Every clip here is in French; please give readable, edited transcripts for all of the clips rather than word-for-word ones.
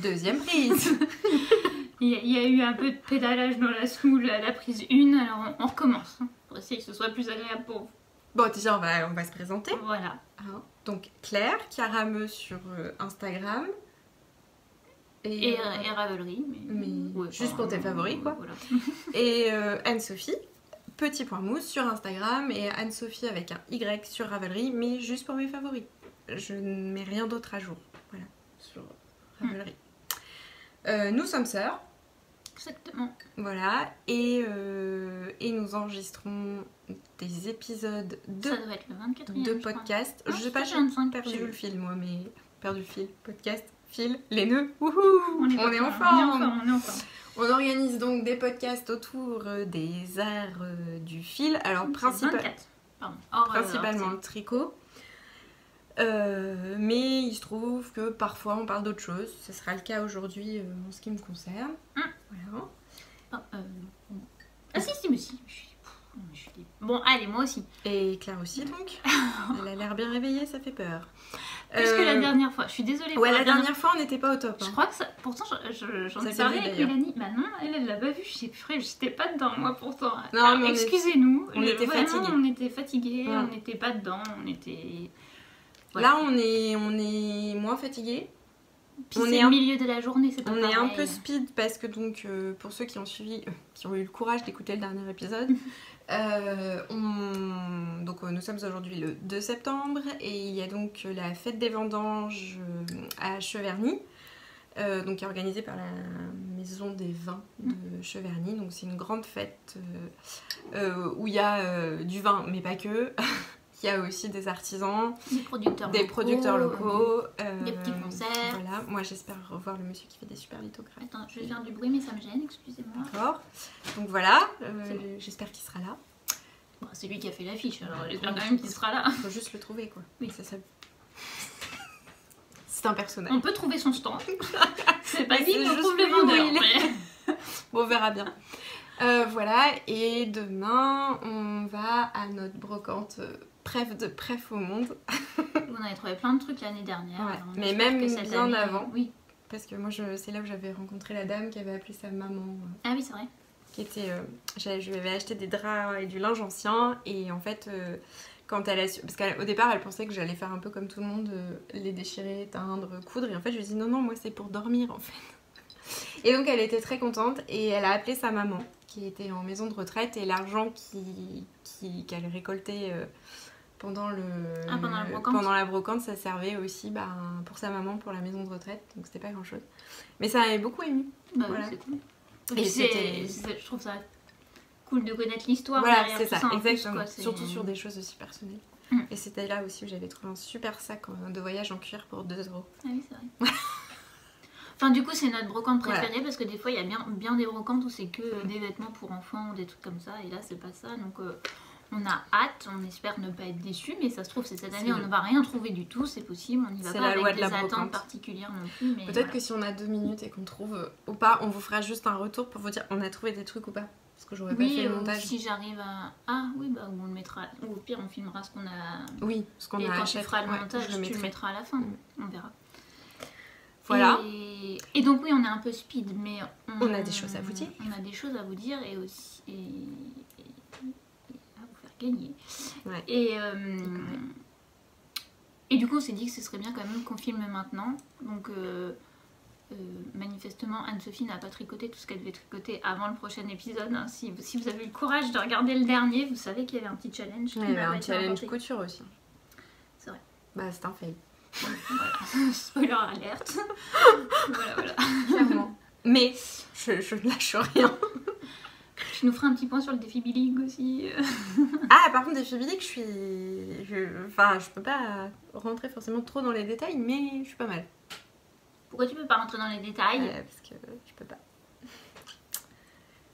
Deuxième prise. Il y a eu un peu de pédalage dans la semoule à la prise 1, alors on recommence. Pour essayer que ce soit plus agréable pour vous. Bon, déjà, on va se présenter. Voilà. Hein. Donc, Claire, Carameux sur Instagram. Et Ravelry. Mais ouais, juste pour tes favoris, quoi. Voilà. Et Anne-Sophie, petit point mousse sur Instagram. Et Anne-Sophie avec un Y sur Ravelry, mais juste pour mes favoris. Je ne mets rien d'autre à jour. Voilà, sur Ravelry. Nous sommes sœurs. Exactement. Voilà, et nous enregistrons des épisodes Ça doit être le 24e, de podcast. Je Je sais crois. pas, Ah, j'ai perdu le fil moi, mais perdu le fil. Podcast, fil, les nœuds. Wouhou, on est en forme. On est en forme. On organise donc des podcasts autour des arts du fil. Alors principalement le tricot. Mais il se trouve que parfois on parle d'autre chose. Ce sera le cas aujourd'hui en ce qui me concerne. Voilà. Ah si, mais si. Bon, allez, moi aussi. Et Claire aussi donc. Elle a l'air bien réveillée, ça fait peur. Plus que la dernière fois. Je suis désolée. Ouais, la dernière fois on n'était pas au top. Je crois que ça. Pourtant, j'en ai parlé avec Mélanie. Bah non, elle l'a pas vu. J'étais pas dedans, moi pourtant. Non, mais excusez-nous. On était fatigués. On était fatigués, on n'était pas dedans, on était. Voilà. Là, on est moins fatigués. Puis c'est le milieu de la journée, c'est pas pareil. On est un peu speed parce que donc pour ceux qui ont suivi, qui ont eu le courage d'écouter le dernier épisode, donc nous sommes aujourd'hui le 2 septembre et il y a donc la fête des vendanges à Cheverny, donc qui est organisée par la maison des vins de Cheverny. Donc c'est une grande fête où il y a du vin mais pas que. Il y a aussi des artisans, des producteurs locaux, des petits concerts. Voilà, moi j'espère revoir le monsieur qui fait des super lithographes. Attends, je vais faire du bruit mais ça me gêne, excusez-moi. D'accord. Donc voilà, j'espère qu'il sera là. Bon, c'est lui qui a fait l'affiche, alors j'espère quand même qu'il sera là. Il faut juste le trouver quoi. Oui, c'est ça. C'est un personnage. On peut trouver son stand. C'est pas dit qu'on trouve le vendeur. Mais... Bon, on verra bien. Voilà, et demain on va à notre brocante. Préf au monde. On avait trouvé plein de trucs l'année dernière. Ouais. Mais même bien année, avant. Oui. Parce que moi, c'est là où j'avais rencontré la dame qui avait appelé sa maman. Ah oui, c'est vrai. Qui était, je lui avais acheté des draps et du linge ancien. Et en fait, quand elle a su... Parce qu'au départ, elle pensait que j'allais faire un peu comme tout le monde, les déchirer, teindre, coudre. Et en fait, je lui ai dit non, moi, c'est pour dormir, en fait. Et donc, elle était très contente. Et elle a appelé sa maman, qui était en maison de retraite. Et l'argent qu'elle récoltait... pendant la brocante, ça servait aussi pour sa maman, pour la maison de retraite, donc c'était pas grand chose. Mais ça m'avait beaucoup ému. Bah voilà. Oui, c'est cool. Et je trouve ça cool de connaître l'histoire. Voilà, c'est ça, exactement. Plus, quoi, surtout sur des choses aussi personnelles. Et c'était là aussi où j'avais trouvé un super sac de voyage en cuir pour 2 €. Ah oui, c'est vrai. Enfin, du coup, c'est notre brocante préférée parce que des fois, il y a bien des brocantes où c'est que des vêtements pour enfants ou des trucs comme ça, et là, c'est pas ça. Donc, on a hâte, on espère ne pas être déçus, mais ça se trouve, cette année, on ne va rien trouver du tout, c'est possible. On n'y va pas avec des attentes particulières non plus. Peut-être que si on a 2 minutes et qu'on trouve ou pas, on vous fera juste un retour pour vous dire on a trouvé des trucs ou pas. Parce que j'aurais pas fait le montage. Si j'arrive à... Ah oui, bah on le mettra... Ou au pire, on filmera ce qu'on a... Oui, ce qu'on a acheté. Et quand tu feras le montage, tu le mettras à la fin. On verra. Voilà. Et donc oui, on est un peu speed, mais... On a des choses à vous dire. On a des choses à vous dire et aussi... à vous faire gagner. Ouais. Et du coup, on s'est dit que ce serait bien quand même qu'on filme maintenant. Donc... manifestement Anne-Sophie n'a pas tricoté tout ce qu'elle devait tricoter avant le prochain épisode. Hein. Si vous avez eu le courage de regarder le dernier, vous savez qu'il y avait un petit challenge. Il y avait un challenge couture aussi. C'est vrai. Bah c'est un fail. Voilà. Spoiler alerte. voilà. Clairement. Mais je ne lâche rien. Tu nous feras un petit point sur le défi Billig aussi. Ah, par contre, défi Billig, je peux pas rentrer forcément trop dans les détails, mais je suis pas mal. Pourquoi tu peux pas rentrer dans les détails? Parce que je peux pas.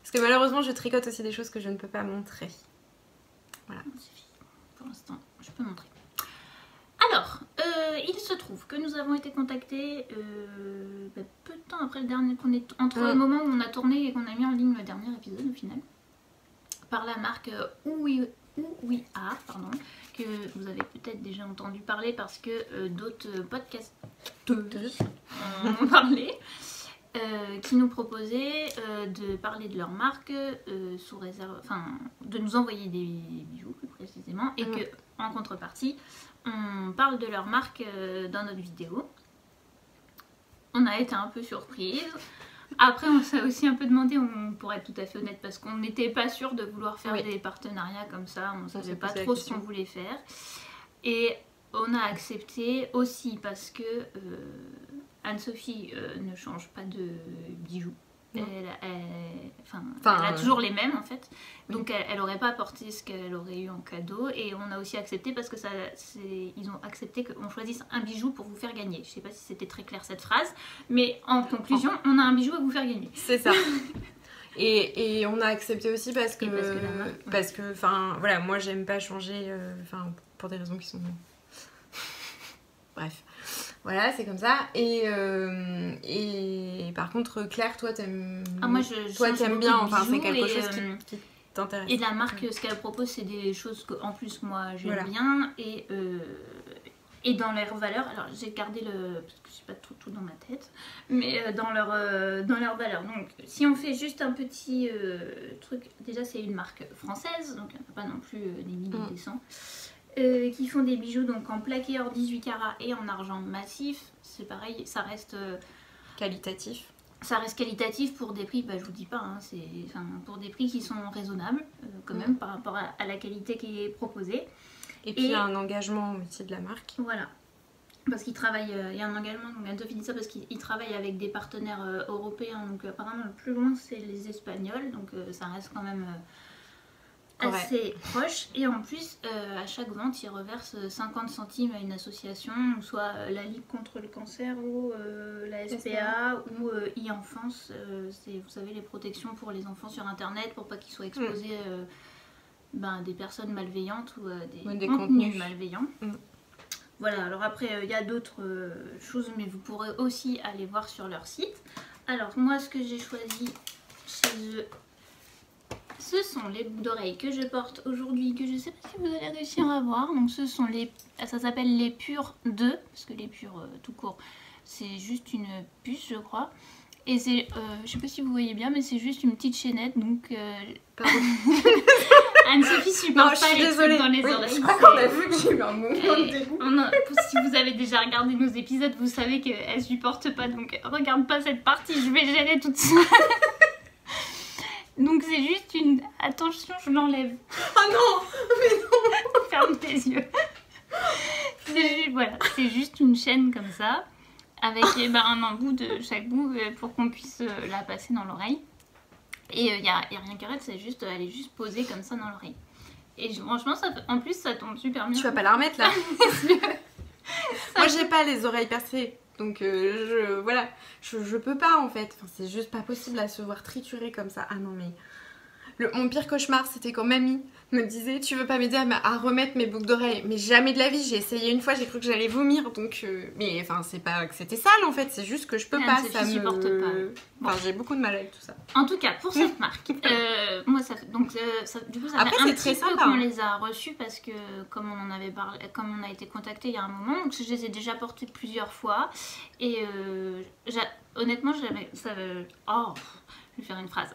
Parce que malheureusement, je tricote aussi des choses que je ne peux pas montrer. Voilà. Pour l'instant, je peux montrer. Alors, il se trouve que nous avons été contactés peu de temps après le dernier, entre le moment où on a tourné et qu'on a mis en ligne le dernier épisode au final, par la marque OUIA, pardon, que vous avez peut-être déjà entendu parler parce que d'autres podcasteuses en ont parlé, qui nous proposaient de parler de leur marque sous réserve, enfin de nous envoyer des bijoux plus précisément, et que en contrepartie on parle de leur marque dans notre vidéo. On a été un peu surprise. Après, on s'est aussi un peu demandé, pour être tout à fait honnête, parce qu'on n'était pas sûr de vouloir faire des partenariats comme ça, on ne savait pas trop ce qu'on voulait faire. Et on a accepté aussi parce que Anne-Sophie ne change pas de bijoux. Elle a toujours les mêmes en fait, donc elle n'aurait pas apporté ce qu'elle aurait eu en cadeau, et on a aussi accepté parce que ils ont accepté qu'on choisisse un bijou pour vous faire gagner. Je sais pas si c'était très clair cette phrase, mais en conclusion, on a un bijou à vous faire gagner. C'est ça. Et on a accepté aussi parce que enfin voilà, moi j'aime pas changer, pour des raisons qui sont bref. Voilà, c'est comme ça. Et par contre, Claire, toi, t'aimes bien. Enfin, c'est quelque chose qui t'intéresse. Et la marque, ce qu'elle propose, c'est des choses que, en plus, moi, j'aime bien. Et dans leurs valeurs, alors j'ai gardé parce que c'est pas tout dans ma tête, mais dans leurs valeurs. Donc, si on fait juste un petit truc, déjà, c'est une marque française, donc il n'y en a pas non plus des milliers des cents. Qui font des bijoux donc en plaqué or 18 carats et en argent massif. C'est pareil, ça reste qualitatif. Ça reste qualitatif pour des prix, je vous dis pas, pour des prix qui sont raisonnables quand même par rapport à la qualité qui est proposée. Et puis il y a un engagement aussi de la marque. Voilà, parce qu'ils travaillent, il y a un engagement, donc Anne-Sophie dit ça parce qu'ils travaillent avec des partenaires européens, donc apparemment le plus loin c'est les Espagnols, donc ça reste quand même assez proche. Et en plus, à chaque vente, ils reversent 50 centimes à une association, soit la Ligue contre le cancer ou la SPA ou e-enfance. C'est, vous savez, les protections pour les enfants sur internet pour pas qu'ils soient exposés à des personnes malveillantes ou des contenus malveillants. Voilà, alors après, il y a d'autres choses, mais vous pourrez aussi aller voir sur leur site. Alors, moi, ce que j'ai choisi chez eux, ce sont les boucles d'oreilles que je porte aujourd'hui, que je ne sais pas si vous allez réussir à voir. Donc ce sont ça s'appelle les Pures 2, parce que les Pures tout court, c'est juste une puce je crois. Et c'est, je sais pas si vous voyez bien, mais c'est juste une petite chaînette, donc... Anne-Sophie supporte pas les trucs dans les oreilles. Je crois qu'on a vu que j'ai eu un mouvement de dégoût. Si vous avez déjà regardé nos épisodes, vous savez qu'elle supporte pas, donc regarde pas cette partie, je vais gérer toute seule. Donc c'est juste une... Attention, je l'enlève. Oh non, mais non. Ferme tes yeux. C'est juste une chaîne comme ça, avec un embout de chaque bout pour qu'on puisse la passer dans l'oreille. Et il n'y a rien qu'à elle est juste posée comme ça dans l'oreille. Et franchement, en plus, ça tombe super bien. Tu vas pas la remettre là. Moi, j'ai pas les oreilles percées. Donc je peux pas en fait, c'est juste pas possible à se voir triturer comme ça. Ah non mais mon pire cauchemar c'était quand mamie me disait tu veux pas m'aider à remettre mes boucles d'oreilles, mais jamais de la vie, j'ai essayé une fois, j'ai cru que j'allais vomir, donc mais enfin c'est pas que c'était sale en fait, c'est juste que je peux pas, ça me supporte pas. Enfin j'ai beaucoup de mal avec tout ça. En tout cas pour cette marque, moi ça du coup ça après, fait un très petit peu sympa, qu'on les a reçus parce que comme on en avait parlé, comme on a été contacté il y a un moment, donc je les ai déjà portés plusieurs fois et honnêtement je vais faire une phrase.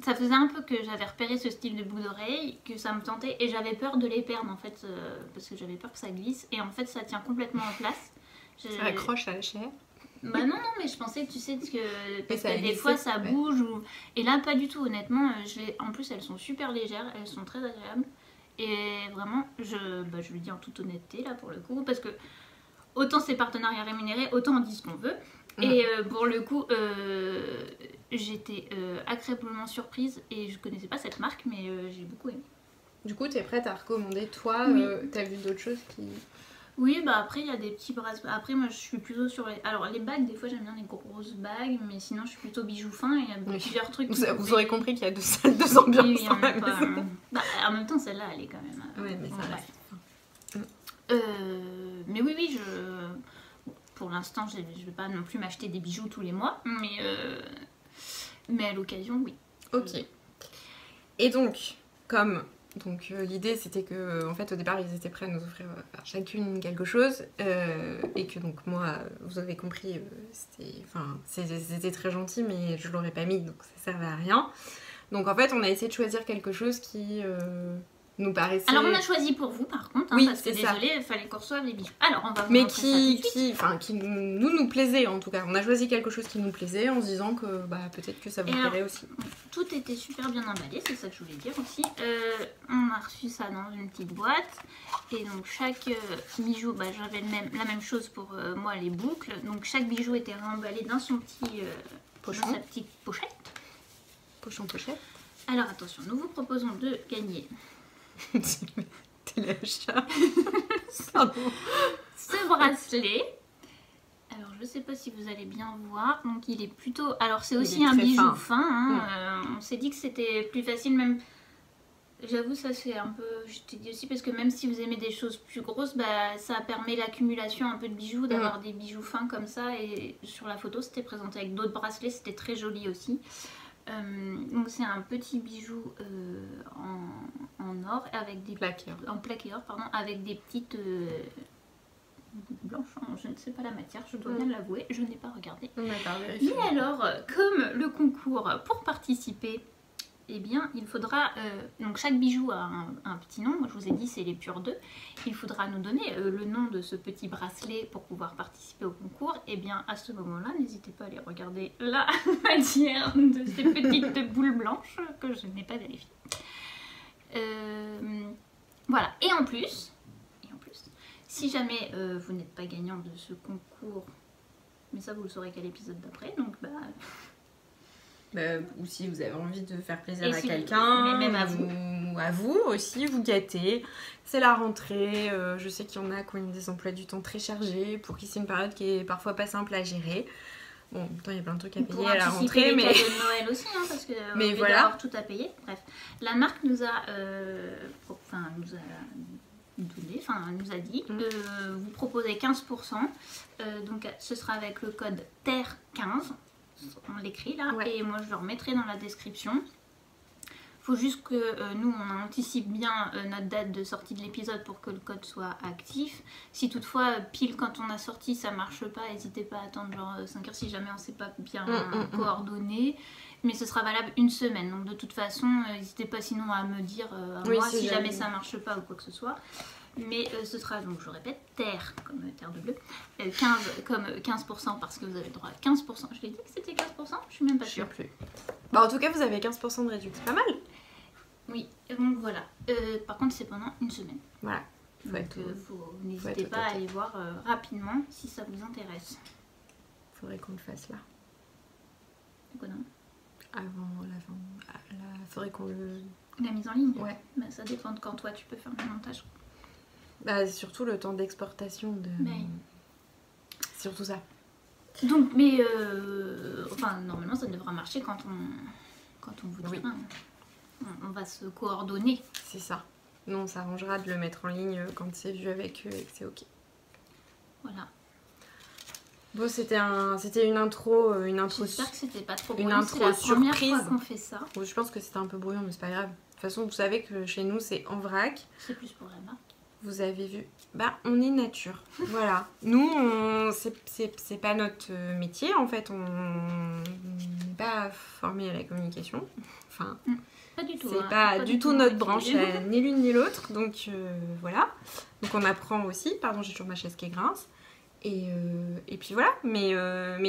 Ça faisait un peu que j'avais repéré ce style de boucle d'oreille, que ça me tentait et j'avais peur de les perdre en fait, parce que j'avais peur que ça glisse et en fait ça tient complètement en place. Ça accroche à la chair. Non, mais je pensais que tu sais que parce que des fois ça bouge et là pas du tout honnêtement. En plus elles sont super légères, elles sont très agréables et vraiment je le dis en toute honnêteté là pour le coup, parce que autant c'est partenariat rémunéré, autant on dit ce qu'on veut. Et pour le coup, j'étais agréablement surprise et je connaissais pas cette marque, mais j'ai beaucoup aimé. Du coup, t'es prête à recommander, toi, t'as vu d'autres choses qui... Oui, après il y a des petits brasses. Après, moi je suis plutôt sur les. Alors, les bagues, des fois j'aime bien les grosses bagues, mais sinon je suis plutôt bijoux fins et il y a plusieurs trucs. Vous aurez compris qu'il y a deux salles, deux ambiances dans la maison. En même temps, celle-là elle est quand même. Oui, mais ça reste. Mais oui, pour l'instant, je vais pas non plus m'acheter des bijoux tous les mois, mais à l'occasion, oui. Ok. Et donc, comme... Donc l'idée c'était que en fait au départ ils étaient prêts à nous offrir chacune quelque chose et que donc moi vous avez compris c'était très gentil mais je l'aurais pas mis donc ça servait à rien. Donc en fait on a essayé de choisir quelque chose qui nous paraissait... Alors on a choisi pour vous par contre, oui, parce que désolé, il fallait qu'on reçoive les bijoux. Alors on va vous mais montrer qui nous plaisait en tout cas. On a choisi quelque chose qui nous plaisait en se disant que peut-être que ça vous plairait aussi. Tout était super bien emballé, c'est ça que je voulais dire aussi. On a reçu ça dans une petite boîte et donc chaque bijou, j'avais la même chose pour moi les boucles. Donc chaque bijou était réemballé dans son petit pochon, dans sa petite pochette. Pochette. Alors attention, nous vous proposons de gagner téléachat. Ce bracelet. Alors je sais pas si vous allez bien voir. Donc il est plutôt... Alors c'est aussi un bijou fin. On s'est dit que c'était plus facile même. J'avoue ça c'est un peu... Je t'ai dit aussi parce que même si vous aimez des choses plus grosses, ça permet l'accumulation un peu de bijoux, d'avoir des bijoux fins comme ça. Et sur la photo c'était présenté avec d'autres bracelets, c'était très joli aussi. Donc c'est un petit bijou en or avec des plaqué or, pardon, avec des petites blanches. Je ne sais pas la matière, je dois bien l'avouer, je n'ai pas regardé. Mais alors, comme le concours pour participer, eh bien il faudra donc chaque bijou a un petit nom. Moi je vous ai dit c'est les purs 2. Il faudra nous donner le nom de ce petit bracelet pour pouvoir participer au concours. Et bien à ce moment là n'hésitez pas à aller regarder la matière de ces petites boules blanches que je n'ai pas vérifié. Voilà, et en plus si jamais vous n'êtes pas gagnant de ce concours, mais ça vous le saurez qu'à l'épisode d'après, donc ou si vous avez envie de faire plaisir à quelqu'un, mais même à vous. Ou à vous aussi, vous gâtez. C'est la rentrée, je sais qu'il y en a qui ont des emplois du temps très chargés, pour qui c'est une période qui est parfois pas simple à gérer. Bon, en même temps, il y a plein de trucs à payer à la rentrée, mais... de Noël aussi, parce que mais voilà. Avoir tout à payer. Bref, la marque nous a dit vous proposez 15%, donc ce sera avec le code TERRE15. On l'écrit là, et moi je le remettrai dans la description. Il faut juste que nous on anticipe bien notre date de sortie de l'épisode pour que le code soit actif. Si toutefois pile quand on a sorti ça marche pas, n'hésitez pas à attendre genre 5 heures si jamais on ne s'est pas bien coordonné. Mais ce sera valable une semaine, donc de toute façon n'hésitez pas sinon à me dire moi si jamais ça marche pas ou quoi que ce soit. Mais ce sera, donc je répète, terre comme terre de bleu, 15 comme 15% parce que vous avez le droit à 15%. Je l'ai dit que c'était 15%, je suis même pas sûre. Plus. En tout cas, vous avez 15% de réduction, c'est pas mal. Oui, donc voilà. Par contre, c'est pendant une semaine. Voilà. N'hésitez pas à aller voir rapidement si ça vous intéresse. Faudrait qu'on le fasse là. Quoi non ? Avant faudrait qu'on le... La mise en ligne ? Ouais. Ça dépend de quand toi tu peux faire le montage. Surtout le temps d'exportation de... surtout ça. Donc, mais normalement ça devra marcher quand on vous dira. Oui. On va se coordonner. C'est ça. Nous on s'arrangera de le mettre en ligne quand c'est vu avec eux et que c'est ok. Voilà. Bon, c'était une intro. J'espère que c'était pas trop bruyant. Une intro c'est la première fois qu'on fait ça. Bon, je pense que c'était un peu bruyant, mais c'est pas grave. De toute façon, vous savez que chez nous c'est en vrac. C'est plus pour la marque. Vous avez vu, on est nature. Voilà. Nous, c'est pas notre métier en fait. On n'est pas formé à la communication. Enfin, pas du tout. C'est pas du tout notre branche, ni l'une ni l'autre. Donc voilà. Donc on apprend aussi. Pardon, j'ai toujours ma chaise qui grince. Et puis voilà, mais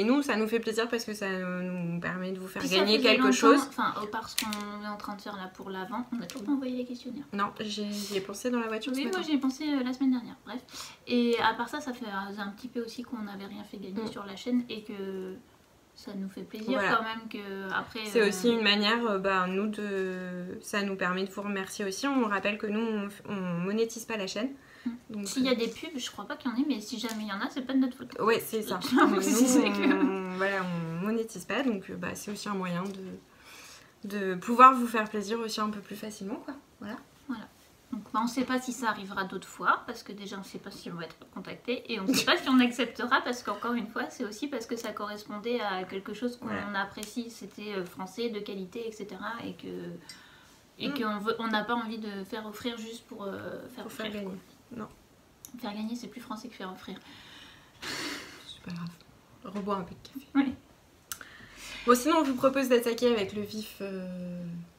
nous ça nous fait plaisir parce que ça nous permet de vous faire gagner quelque chose. Enfin, parce qu'on est en train de faire là pour l'avant, on n'a toujours pas envoyé les questionnaires. Non, j'y ai pensé dans la voiture. Oui, moi j'y ai pensé la semaine dernière, bref. Et à part ça, ça fait un petit peu aussi qu'on n'avait rien fait gagner sur la chaîne et que ça nous fait plaisir quand même que après. C'est aussi une manière, ça nous permet de vous remercier aussi. On rappelle que nous on monétise pas la chaîne. S'il y a des pubs, je crois pas qu'il y en ait, mais si jamais il y en a, c'est pas de notre faute. Ouais, c'est ça. On monétise pas, donc c'est aussi un moyen de pouvoir vous faire plaisir aussi un peu plus facilement, quoi. Voilà. Donc on sait pas si ça arrivera d'autres fois, parce que déjà on sait pas si on va être contacté, et on sait pas si on acceptera, parce qu'encore une fois, c'est aussi parce que ça correspondait à quelque chose qu'on apprécie, c'était français, de qualité, etc. Et qu'on n'a pas envie de faire offrir juste pour faire offrir. Faire gagner. Non. Faire gagner, c'est plus français que faire offrir. C'est pas grave. Rebois un peu de café. Oui. Bon, sinon, on vous propose d'attaquer avec le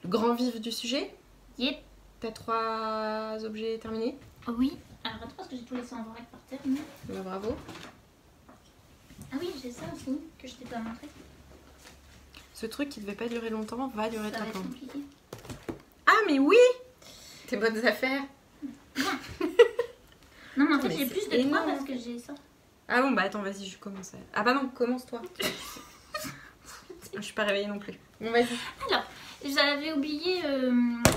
grand vif du sujet. Yep. T'as 3 objets terminés? Oui. Alors, attends, parce que j'ai tout laissé en vrac par terre. Non. Bah, bravo. Ah oui, j'ai ça aussi, que je t'ai pas montré. Ce truc qui devait pas durer longtemps va durer Ça va 30 être ans. compliqué. Ah, mais oui! Tes bonnes affaires. Non, mais en fait, Mais j'ai c'est plus de énorme. 3 parce que j'ai ça. Ah bon, bah attends, vas-y, je commence. Ah bah non, commence-toi. Je suis pas réveillée non plus. Bon, vas-y. Alors, j'avais oublié,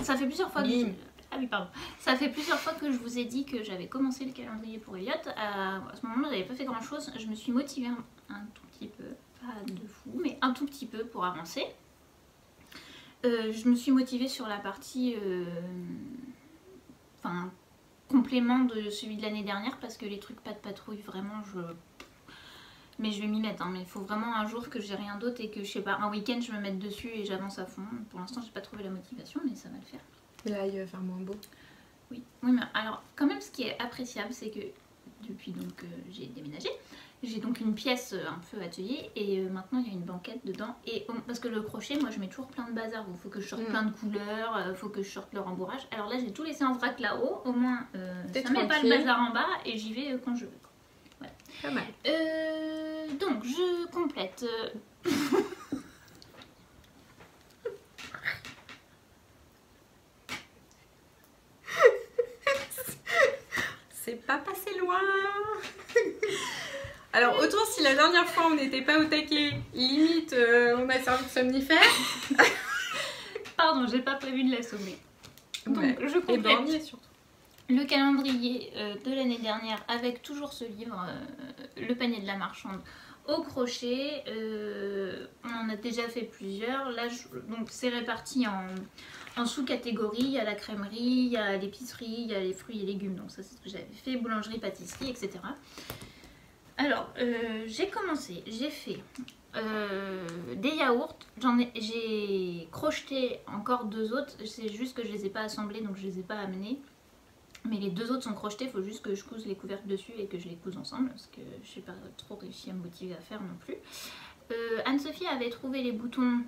ça fait plusieurs fois que... Bim. Ah oui, pardon. Ça fait plusieurs fois que je vous ai dit que j'avais commencé le calendrier pour Elliot. À ce moment-là, j'avais pas fait grand-chose. Je me suis motivée un tout petit peu, pas de fou, mais un tout petit peu pour avancer. Je me suis motivée sur la partie... Enfin, complément de celui de l'année dernière parce que les trucs pas de patrouille, vraiment, mais je vais m'y mettre, hein. Mais il faut vraiment un jour que j'ai rien d'autre et que, je sais pas, un week-end, je me mette dessus et j'avance à fond. Pour l'instant, j'ai pas trouvé la motivation, mais ça va le faire. Là, il va faire moins beau. Oui, mais alors quand même ce qui est appréciable c'est que depuis donc j'ai déménagé, j'ai donc une pièce un peu atelier et maintenant il y a une banquette dedans et parce que le crochet moi je mets toujours plein de bazar, il faut que je sorte plein de couleurs, il faut que je sorte le rembourrage. Alors là j'ai tout laissé en vrac là-haut, au moins ça met pas le bazar en bas et j'y vais quand je veux. Voilà. Pas mal. Donc je complète. C'est pas passé loin. Alors autant si la dernière fois on n'était pas au taquet, limite on a servi de somnifère. Pardon, j'ai pas prévu de l'assommer. Donc Ouais. je complète. Et borgné surtout. Le calendrier de l'année dernière avec toujours ce livre, Le panier de la marchande au crochet. On en a déjà fait plusieurs. Là, donc c'est réparti en sous-catégories. Il y a la crèmerie, il y a l'épicerie, il y a les fruits et légumes. Donc ça c'est ce que j'avais fait, boulangerie, pâtisserie, etc. Alors, j'ai commencé, j'ai fait des yaourts. J'ai crocheté encore 2 autres. C'est juste que je les ai pas assemblés, donc je les ai pas amenés. Mais les 2 autres sont crochetés, il faut juste que je couse les couvercles dessus et que je les couse ensemble parce que je n'ai pas trop réussi à me motiver à faire non plus. Anne-Sophie avait trouvé les boutons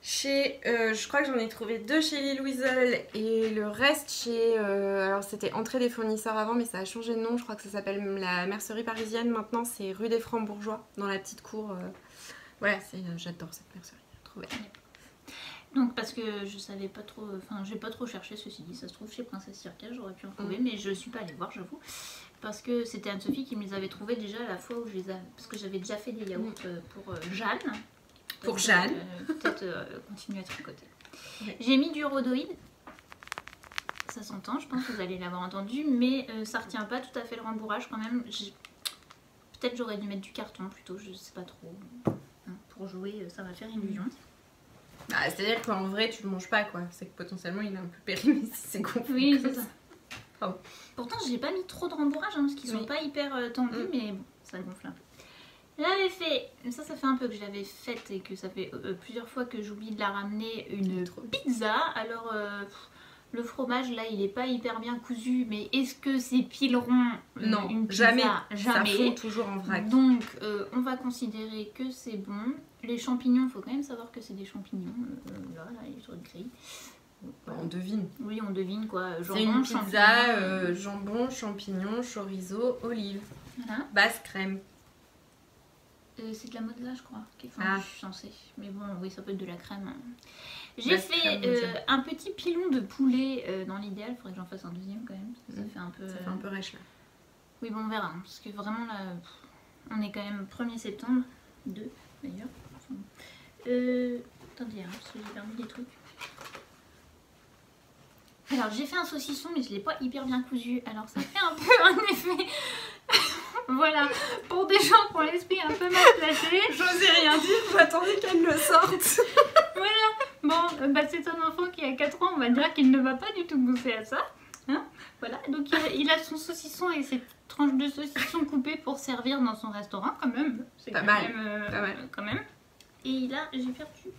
Chez, je crois que j'en ai trouvé 2 chez Lille Weasel et le reste chez, alors c'était Entrée des fournisseurs avant mais ça a changé de nom, je crois que ça s'appelle la mercerie parisienne maintenant, c'est rue des Francs-Bourgeois dans la petite cour. Voilà, j'adore cette mercerie, trop belle. Donc parce que je savais pas trop, enfin j'ai pas trop cherché ceci dit, ça se trouve chez Princesse Circa, j'aurais pu en trouver mais je suis pas allée voir j'avoue. Parce que c'était Anne-Sophie qui me les avait trouvés déjà la fois où je les avais, parce que j'avais déjà fait des yaourts pour Jeanne. Pour Jeanne. Peut-être continuer à tricoter. Ouais. J'ai mis du rhodoïde, ça s'entend, je pense que vous allez l'avoir entendu, mais ça retient pas tout à fait le rembourrage quand même. Peut-être j'aurais dû mettre du carton plutôt, je sais pas trop. Pour jouer, ça va faire illusion. Bah, c'est-à-dire qu'en vrai tu le manges pas quoi, c'est que potentiellement il est un peu périmé si c'est gonflé. Oui, c'est ça. Oh. Pourtant j'ai pas mis trop de rembourrage parce qu'ils sont pas hyper tendus, mais bon, ça gonfle un peu. J'avais fait, ça fait un peu que je l'avais faite et que ça fait plusieurs fois que j'oublie de la ramener, une pizza. Alors le fromage là il est pas hyper bien cousu, mais est-ce que c'est pile rond? Non, une pizza, jamais. Jamais. Ça fond toujours en vrac. Donc on va considérer que c'est bon. Les champignons, faut quand même savoir que c'est des champignons. Là, il est sur le gris. On devine. Oui, on devine quoi. C'est une pizza, jambon, champignons, chorizo, olive. Voilà. Basse crème. C'est de la mozza, je crois. Ah. Je suis censée. Mais bon, oui, ça peut être de la crème. J'ai fait un petit pilon de poulet dans l'idéal. Il faudrait que j'en fasse un deuxième quand même. Ça fait un peu. Ça fait un peu rêche là. Oui, bon, on verra. Hein, parce que vraiment là, on est quand même 1er septembre. 2 d'ailleurs. Enfin, attendez, hein, parce que j'ai perdu des trucs. Alors j'ai fait un saucisson mais je l'ai pas hyper bien cousu. Alors ça fait un peu un effet. Voilà, pour des gens qui ont l'esprit un peu mal placé. J'osais rien dire, j'attendais qu'elle le sorte. Voilà, bon, bah, c'est un enfant qui a 4 ans, on va dire qu'il ne va pas du tout goûter à ça. Hein, voilà, donc il a son saucisson et ses tranches de saucisson coupées pour servir dans son restaurant quand même. C'est pas quand mal. même, Pas mal. quand même. Et là, j'ai perdu.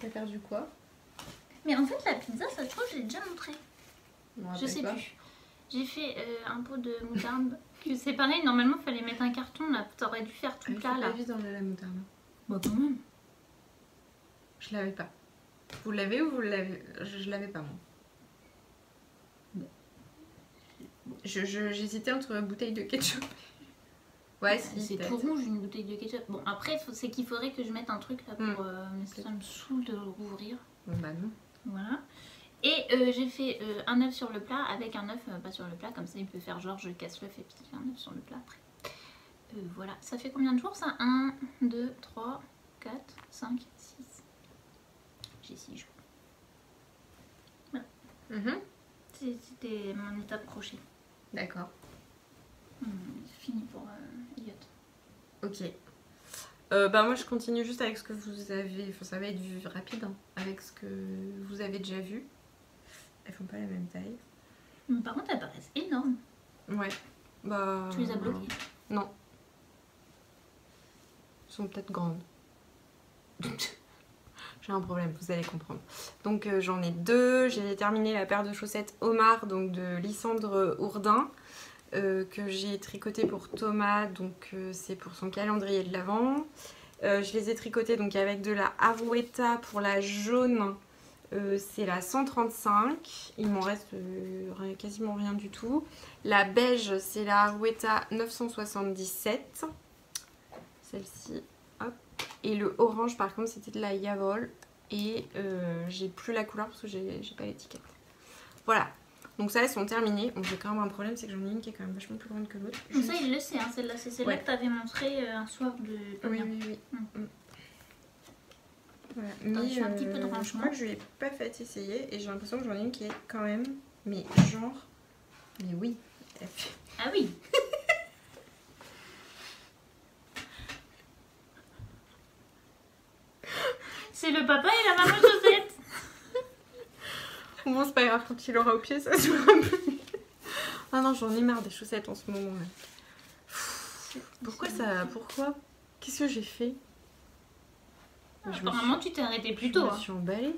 T'as perdu quoi? Mais en fait, la pizza, ça se trouve, je l'ai déjà montré. Je sais pas. plus. J'ai fait un pot de moutarde. Que c'est pareil, normalement, il fallait mettre un carton là. T'aurais dû faire tout plat là. Pas vu dans la moutarde. Bah, quand même. Je l'avais pas. Vous l'avez ou vous l'avez? Je l'avais pas, moi. J'hésitais entre une bouteille de ketchup. Ouais, si. C'est tout rouge une bouteille de ketchup. Bon, après, c'est qu'il faudrait que je mette un truc là pour. Mais ça me saoule de rouvrir. Bon, bah non. Voilà. Et j'ai fait un œuf sur le plat avec un œuf pas sur le plat. Comme ça, il peut faire genre je casse l'œuf et puis je fais un œuf sur le plat après. Voilà. Ça fait combien de jours ça? 1, 2, 3, 4, 5, 6. J'ai 6 jours. Voilà. C'était mon étape crochet. D'accord. C'est fini pour Elliot. Ok. Bah moi je continue juste avec ce que vous avez. Enfin, ça va être vu rapide, hein, avec ce que vous avez déjà vu. Elles font pas la même taille. Mais par contre, elles paraissent énormes. Ouais. Bah. Tu les as bloquées? Non. Elles sont peut-être grandes. J'ai un problème, vous allez comprendre. Donc j'en ai 2. J'ai terminé la paire de chaussettes Omar, donc de Lysandre Ourdin, que j'ai tricoté pour Thomas, donc c'est pour son calendrier de l'Avent. Je les ai tricotées donc avec de la Arouetta pour la jaune, c'est la 135. Il m'en reste quasiment rien du tout. La beige, c'est la Arouetta 977. Celle-ci. Et le orange par contre c'était de la Yavol et j'ai plus la couleur parce que j'ai pas l'étiquette. Voilà, donc ça elles sont terminées. Bon, j'ai quand même un problème, c'est que j'en ai une qui est quand même vachement plus grande que l'autre. Donc ça il le sait, hein, celle-là c'est celle-là que t'avais montré un soir de... Oui. Voilà. Mais je fais un petit peu de je rangement. crois que je lui ai pas fait essayer et j'ai l'impression que j'en ai une qui est quand même, mais genre, mais oui. Ah oui. C'est le papa et la maman chaussette. Bon, c'est pas grave, quand il aura au pied, ça sera un peu mieux. Ah non, j'en ai marre des chaussettes en ce moment. Là. Pourquoi ça? Pourquoi? Qu'est-ce que j'ai fait? Apparemment, tu t'es arrêté plus tôt. Je me suis emballée.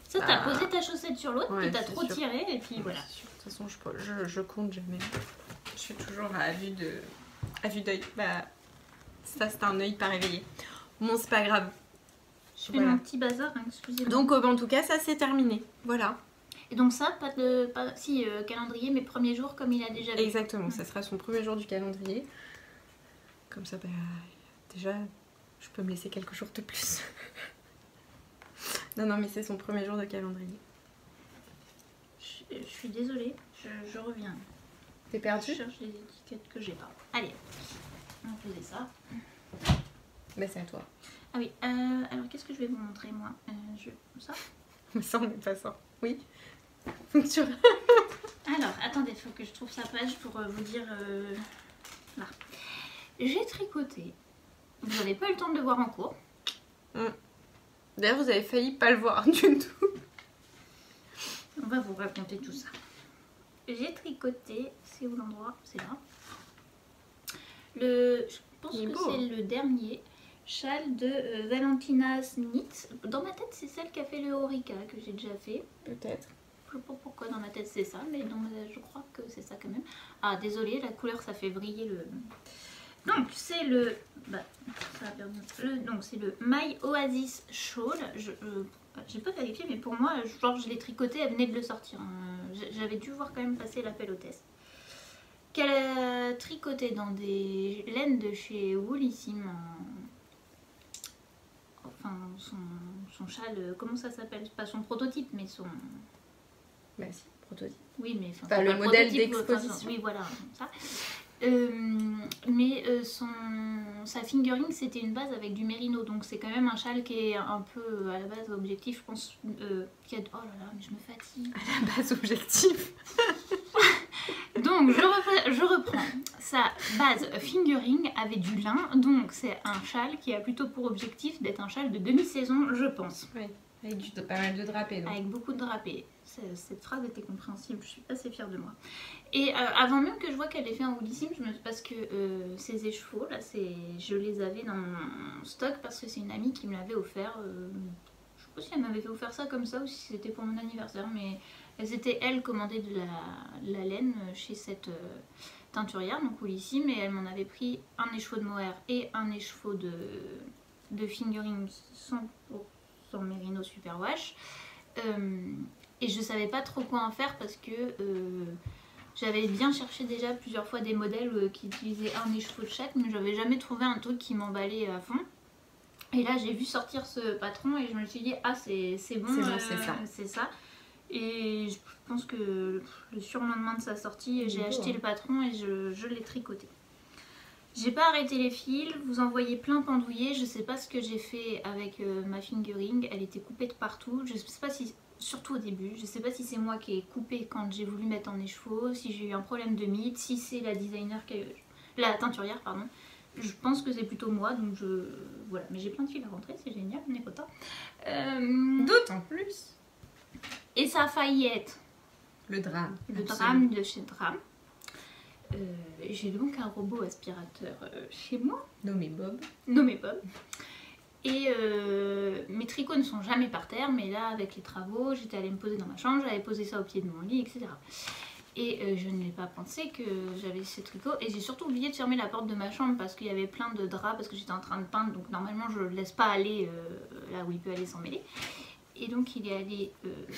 Ça, t'as posé ta chaussette sur l'autre, ouais, puis t'as trop tiré, et puis voilà. De toute façon, je compte jamais. Je suis toujours à vue d'œil. Bah, ça, c'est un œil pas réveillé. Bon, c'est pas grave. Je fais mon petit bazar, hein, excusez-moi. Donc en tout cas ça c'est terminé, voilà. Et donc ça, calendrier, mais premier jour comme il a déjà vu. Exactement, ça sera son premier jour du calendrier. Comme ça, bah, déjà, je peux me laisser quelques jours de plus. non mais c'est son premier jour de calendrier. Je suis désolée, je reviens. T'es perdue? Je cherche les étiquettes que j'ai pas. Allez, on faisait ça. Bah c'est à toi. Ah oui, alors qu'est-ce que je vais vous montrer moi? Ça? Mais ça on n'est pas ça. Oui. Alors, attendez, il faut que je trouve sa page pour vous dire... Là. J'ai tricoté. Vous n'avez pas eu le temps de le voir en cours. D'ailleurs, vous avez failli pas le voir du tout. On va vous raconter tout ça. J'ai tricoté... C'est où l'endroit? C'est là. Je pense que c'est le dernier châle de Valentina Knit. Dans ma tête, c'est celle qui a fait le Orica que j'ai déjà fait. Peut-être. Je sais pas pourquoi dans ma tête c'est ça, mais je crois que c'est ça quand même. Ah, désolée, la couleur ça fait vriller le... Donc, c'est le... ça a perdu... Donc, c'est le My Oasis Shawl. J'ai pas vérifié, mais pour moi, genre je l'ai tricoté, elle venait de le sortir. J'avais dû voir quand même passer l'appel au test. Qu'elle a tricoté dans des laines de chez Woolissime. Enfin, son châle, comment ça s'appelle? Pas son prototype, mais son... Bah si, prototype. Oui, mais enfin le modèle d'exposition. Oui, voilà, ça. Sa fingering, c'était une base avec du mérino, donc c'est quand même un châle qui est un peu à la base objectif, je pense. Oh là là, mais je me fatigue. À la base objectif. Donc je reprends. Sa base fingering avait du lin, donc c'est un châle qui a plutôt pour objectif d'être un châle de demi-saison, je pense. Oui, avec pas mal de drapés. Donc. Avec beaucoup de drapés. Cette phrase était compréhensible, je suis assez fière de moi. Et avant même que je vois qu'elle est faite en Woolissime, parce que ces écheveaux là, je les avais dans mon stock parce que c'est une amie qui me l'avait offert, je pas si elle m'avait fait offert ça comme ça ou si c'était pour mon anniversaire, mais elles étaient, elles, commandées de la laine chez cette teinturière, donc Woolissime, et elle m'en avait pris un écheveau de mohair et un écheveau de fingering 100% mérino superwash. Et je savais pas trop quoi en faire parce que j'avais bien cherché déjà plusieurs fois des modèles qui utilisaient un écheveau de chaque, mais j'avais jamais trouvé un truc qui m'emballait à fond. Et là j'ai vu sortir ce patron et je me suis dit ah c'est bon, c'est ça. Et je pense que le surlendemain de sa sortie j'ai acheté le patron et je l'ai tricoté. J'ai pas arrêté les fils, vous en voyez plein pendouillés, je sais pas ce que j'ai fait avec ma fingering, elle était coupée de partout, je sais pas si, surtout au début, je sais pas si c'est moi qui ai coupé quand j'ai voulu mettre en écheveau, si j'ai eu un problème de mythe, si c'est la teinturière pardon. Je pense que c'est plutôt moi, donc voilà, mais j'ai plein de fils à rentrer, c'est génial, on est content. D'autant plus. Et ça a failli être le drame. Le drame de chez Drame. J'ai donc un robot aspirateur chez moi. Nommé Bob. Et mes tricots ne sont jamais par terre, mais là avec les travaux, j'étais allée me poser dans ma chambre, j'avais posé ça au pied de mon lit, etc. Et je n'ai pas pensé que j'avais ces tricots. Et j'ai surtout oublié de fermer la porte de ma chambre parce qu'il y avait plein de draps, parce que j'étais en train de peindre, donc normalement je ne le laisse pas aller là où il peut aller s'en mêler. Et donc il est allé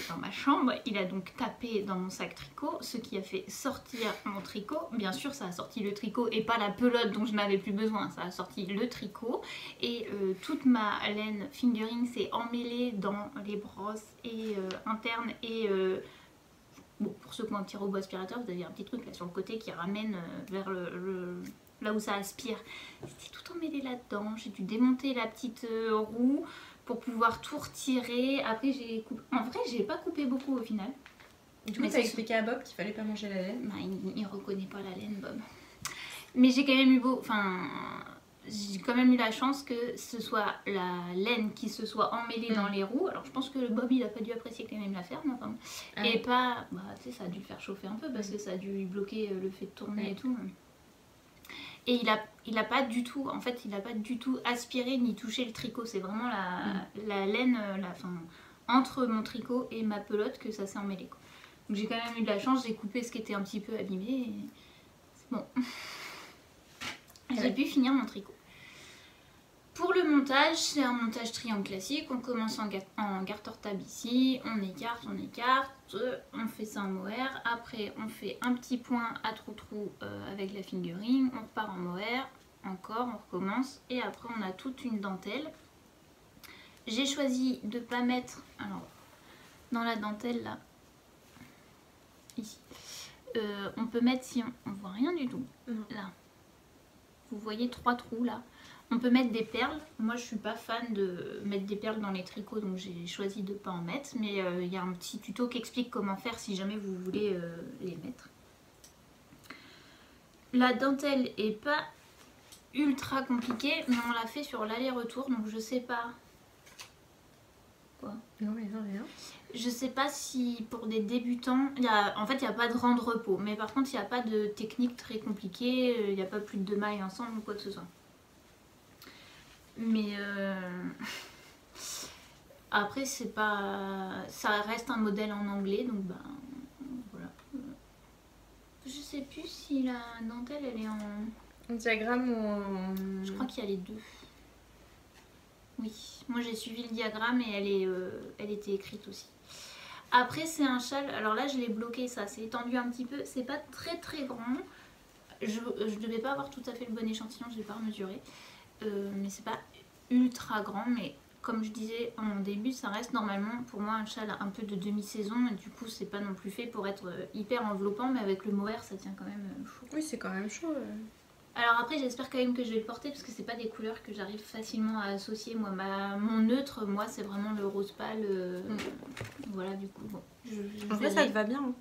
dans ma chambre, il a donc tapé dans mon sac tricot, ce qui a fait sortir mon tricot. Bien sûr ça a sorti le tricot et pas la pelote dont je n'avais plus besoin, ça a sorti le tricot. Et toute ma laine fingering s'est emmêlée dans les brosses et internes et... bon, pour ceux qui ont un petit robot aspirateur, vous avez un petit truc là sur le côté qui ramène vers là où ça aspire. C'était tout emmêlé là-dedans, j'ai dû démonter la petite roue pour pouvoir tout retirer. Après j'ai coupé... En vrai j'ai pas coupé beaucoup au final. Du coup t'as expliqué à Bob qu'il fallait pas manger la laine. Bah, il reconnaît pas la laine Bob. Mais j'ai quand même eu j'ai quand même eu la chance que ce soit la laine qui se soit emmêlée dans les roues. Alors je pense que Bob il a pas dû apprécier quand même la ferme. Enfin, et pas... Bah tu sais ça a dû le faire chauffer un peu parce que ça a dû lui bloquer le fait de tourner et tout. Et il a pas du tout, en fait, il a pas du tout aspiré ni touché le tricot. C'est vraiment la laine, entre mon tricot et ma pelote que ça s'est emmêlé. Quoi. Donc j'ai quand même eu de la chance, j'ai coupé ce qui était un petit peu abîmé. Et... Bon, j'ai pu finir mon tricot. Pour le montage, c'est un montage triangle classique. On commence en garter tab ici, on écarte, on fait ça en mohair. Après, on fait un petit point à trou-trou avec la fingering. On repart en mohair, encore, on recommence. Et après, on a toute une dentelle. J'ai choisi de ne pas mettre... Alors, dans la dentelle, là, ici, on peut mettre, si on voit rien du tout, là. Vous voyez 3 trous, là. On peut mettre des perles. Moi je suis pas fan de mettre des perles dans les tricots donc j'ai choisi de pas en mettre. Mais il y a un petit tuto qui explique comment faire si jamais vous voulez les mettre. La dentelle est pas ultra compliquée mais on l'a fait sur l'aller-retour donc je sais pas... Quoi ? Non mais non rien. Je sais pas si pour des débutants, en fait il n'y a pas de rang de repos. Mais par contre il n'y a pas de technique très compliquée. Il n'y a pas plus de 2 mailles ensemble ou quoi que ce soit. Mais après c'est pas, ça reste un modèle en anglais donc ben voilà. Je sais plus si la dentelle elle est en diagramme ou en... Je crois qu'il y a les deux. Oui, moi j'ai suivi le diagramme et elle était écrite aussi. Après c'est un châle, alors là je l'ai bloqué, ça s'est étendu un petit peu, c'est pas très très grand. Je devais pas avoir tout à fait le bon échantillon, je l'ai pas remesuré. Mais c'est pas ultra grand, mais comme je disais en début, ça reste normalement pour moi un châle un peu de demi-saison et du coup c'est pas non plus fait pour être hyper enveloppant, mais avec le mohair ça tient quand même chaud. Oui, c'est quand même chaud. Alors après j'espère quand même que je vais le porter parce que c'est pas des couleurs que j'arrive facilement à associer. Moi mon neutre, moi c'est vraiment le rose pâle. Voilà du coup bon. En vrai ça te va bien.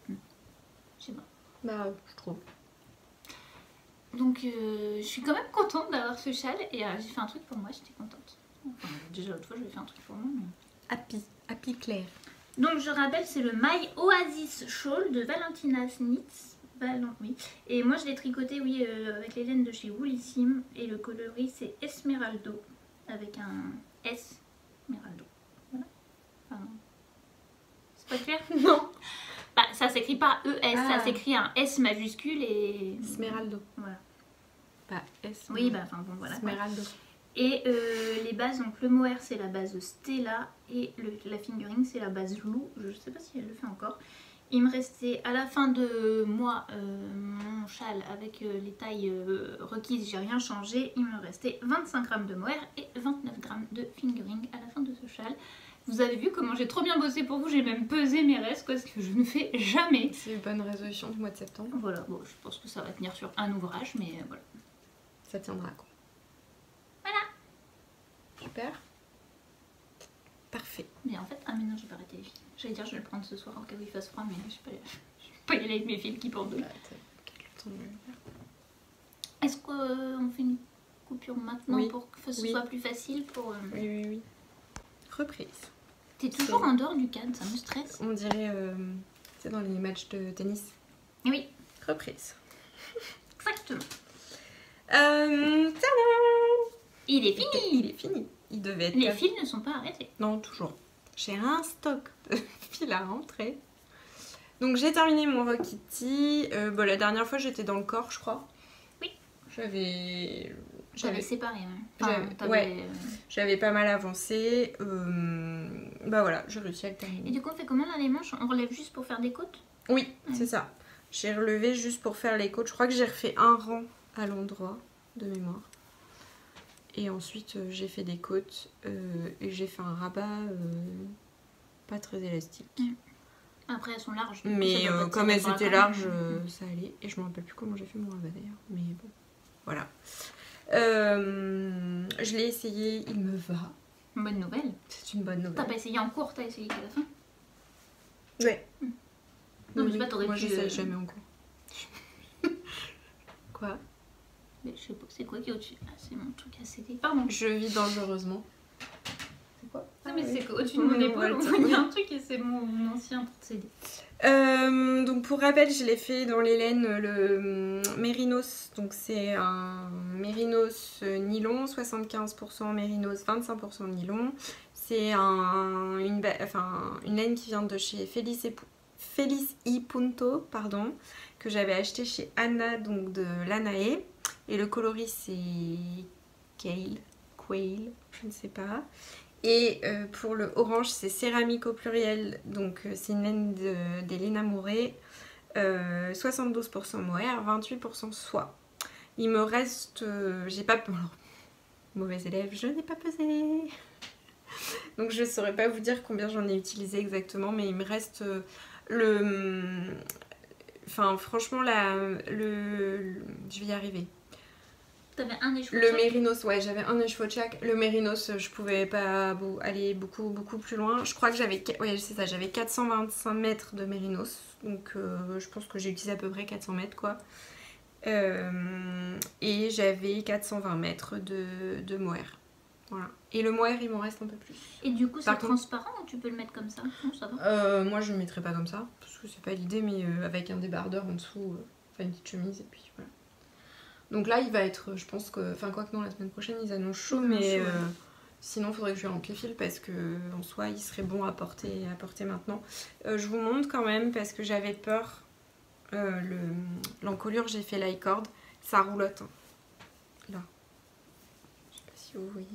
Je sais pas. Bah je trouve. Donc je suis quand même contente d'avoir ce châle et j'ai fait un truc pour moi, j'étais contente. Enfin, déjà l'autre fois j'avais fait un truc pour moi. Mais... Happy Claire. Donc je rappelle c'est le My Oasis Shawl de Valentina Knits. Oui. Et moi je l'ai tricoté avec les laines de chez Woolissime et le coloris c'est Esmeraldo avec un S Esmeraldo. Enfin, c'est pas clair? Non. Bah, ça s'écrit pas ES, Ah. ça s'écrit un S majuscule et... Smeraldo. Voilà. Bah, S. Oui, bah enfin bon, voilà. quoi. Smeraldo. Et les bases, donc le mohair c'est la base Stella et la fingering c'est la base Lou. Je sais pas si elle le fait encore. Il me restait à la fin de mois mon châle avec les tailles requises, j'ai rien changé. Il me restait 25 grammes de mohair et 29 grammes de fingering à la fin de ce châle. Vous avez vu comment j'ai trop bien bossé pour vous, j'ai même pesé mes restes, quoi, ce que je ne fais jamais. C'est une bonne résolution du mois de septembre. Voilà, bon, je pense que ça va tenir sur un ouvrage, mais voilà. Ça tiendra quoi. Voilà. Super. Parfait. Mais en fait, ah mais non, j'ai pas arrêté les fils. J'allais dire je vais le prendre ce soir en cas où il fasse froid, mais je vais pas y aller avec mes fils qui pendent. Bah, t'as le temps de le faire. Est-ce qu'on fait une coupure maintenant Oui. pour que ce Oui. soit plus facile pour... Oui. Reprise. T'es toujours en dehors du cadre, ça me stresse. On dirait, c'est dans les matchs de tennis. Oui, Reprise. exactement. Tadam! Il est fini. Il est fini. Il devait être... Les fils ne sont pas arrêtés. Non, toujours. J'ai un stock de fils à rentrer. Donc j'ai terminé mon Rock Kitty. Bon, la dernière fois j'étais dans le corps, je crois. Oui. J'avais séparé. Hein. J'avais pas mal avancé. Bah voilà, j'ai réussi à le terminer. Et du coup, on fait comment là les manches? On relève juste pour faire des côtes? Oui, c'est ça. J'ai relevé juste pour faire les côtes. Je crois que j'ai refait un rang à l'endroit de mémoire. Et ensuite j'ai fait des côtes et j'ai fait un rabat pas très élastique. Après, elles sont larges. Mais comme elles étaient larges, ça allait. Et je me rappelle plus comment j'ai fait mon rabat d'ailleurs. Mais bon, voilà. Je l'ai essayé, il me va. Bonne nouvelle. C'est une bonne T'as nouvelle. pas essayé en cours, t'as essayé qu'à la fin? Ouais. Non, mais je sais pas, t'aurais Moi, pu, j'essaie jamais en cours. Quoi? Mais je sais pas, c'est quoi qui est au-dessus? Ah, c'est mon truc à céder. Pardon. Je vis dangereusement. C'est quoi? Non, mais oui. c'est qu'au-dessus de mon épaule, il y a un truc et c'est mon ancien pour te céder. Donc pour rappel, je l'ai fait dans les laines le Mérinos. Donc c'est un Mérinos nylon, 75% Mérinos, 25% nylon. C'est une laine qui vient de chez Felice y Punto, pardon, que j'avais acheté chez Anna, donc de Lanae. Et le coloris c'est Quail, je ne sais pas. Et pour le orange, c'est céramique au pluriel, donc c'est une laine des laines amourées, 72% mohair, 28% soie. Il me reste, j'ai pas, alors, mauvais élève, je n'ai pas pesé, donc je ne saurais pas vous dire combien j'en ai utilisé exactement, mais il me reste enfin franchement je vais y arriver. T'avais un échevau Le Mérinos, ouais, j'avais un écheveau de chaque. Le Mérinos, je pouvais pas aller beaucoup plus loin. Je crois que j'avais, ouais, c'est ça, j'avais 425 mètres de Mérinos. Donc je pense que j'ai utilisé à peu près 400 mètres, quoi. Et j'avais 420 mètres de mohair. Voilà. Et le mohair, il m'en reste un peu plus. Et du coup, c'est transparent ou tu peux le mettre comme ça? Non, ça va. Moi, je le mettrais pas comme ça, parce que c'est pas l'idée, mais avec un débardeur en dessous, enfin une petite chemise, et puis voilà. Donc là, il va être, je pense que, enfin quoi que non, la semaine prochaine, ils annoncent chaud, mais sinon, il faudrait que je lui rentre les fils parce que en soi, il serait bon à porter maintenant. Je vous montre quand même parce que j'avais peur. L'encolure, j'ai fait l'icord, ça roulotte. Hein. Là. Je sais pas si vous voyez.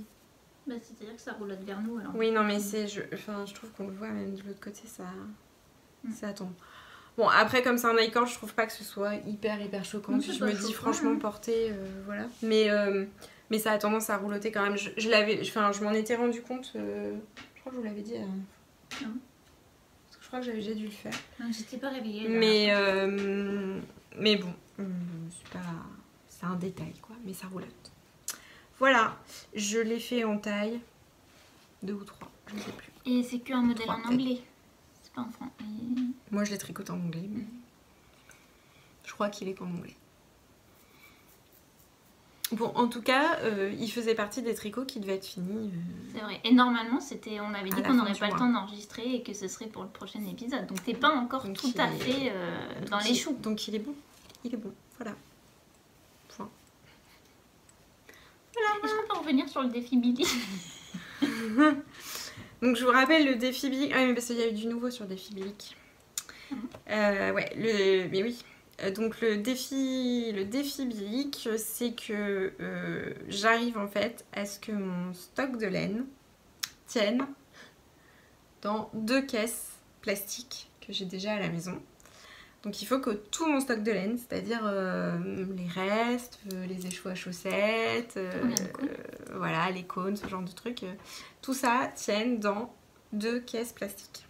Bah, c'est-à-dire que ça roulotte vers nous alors. Oui, non, mais je trouve qu'on le voit même de l'autre côté, ça tombe. Bon, après, comme c'est un icord, je trouve pas que ce soit hyper choquant. Puis je me dis, franchement, porter, voilà. Mais ça a tendance à roulotter quand même. Je m'en étais rendu compte, je crois que je vous l'avais dit. Non. Parce que je crois que j'avais déjà dû le faire. Non, j'étais pas réveillée. Mais bon, c'est un détail, quoi. Mais ça roulotte. Voilà, je l'ai fait en taille 2 ou 3, je ne sais plus. Et c'est qu'un modèle en anglais. Pas en français. Moi je l'ai tricoté en anglais, mais je crois qu'il est qu'en anglais. Bon, en tout cas, il faisait partie des tricots qui devaient être finis. C'est vrai. Et normalement, on avait dit qu'on n'aurait pas le temps mois. d'enregistrer et que ce serait pour le prochain épisode. Donc t'es pas encore tout à fait dans les choux. Donc il est bon. Il est bon. Voilà. Point. Voilà. Est-ce qu'on peut revenir sur le défi Billy? Donc je vous rappelle le défi bilique. Ah oui, mais parce qu'il y a eu du nouveau sur le défi bilique. Ouais, mais oui. Donc le défi bilique, c'est que j'arrive en fait à ce que mon stock de laine tienne dans 2 caisses plastiques que j'ai déjà à la maison. Donc il faut que tout mon stock de laine, c'est-à-dire les restes, les échoues à chaussettes, voilà, les cônes, ce genre de trucs, tout ça tienne dans 2 caisses plastiques.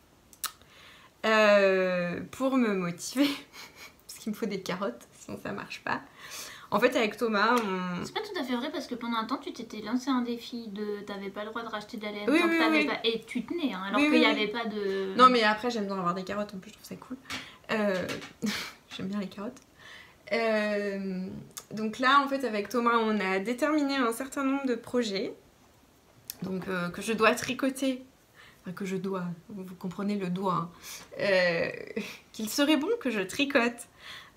Pour me motiver, parce qu'il me faut des carottes, sinon ça marche pas. En fait, avec Thomas, C'est pas tout à fait vrai parce que pendant un temps, tu t'étais lancé un défi de t'avais pas le droit de racheter de la laine Oui, tant que t'avais oui. pas... Et tu tenais, hein, alors Oui, qu'il n'y oui. avait pas de... Non, mais après, j'aime bien avoir des carottes, en plus, je trouve ça cool. J'aime bien les carottes. Donc là, en fait, avec Thomas, on a déterminé un certain nombre de projets donc, que je dois tricoter. Enfin, que je dois, vous comprenez le doigt. Hein. Qu'il serait bon que je tricote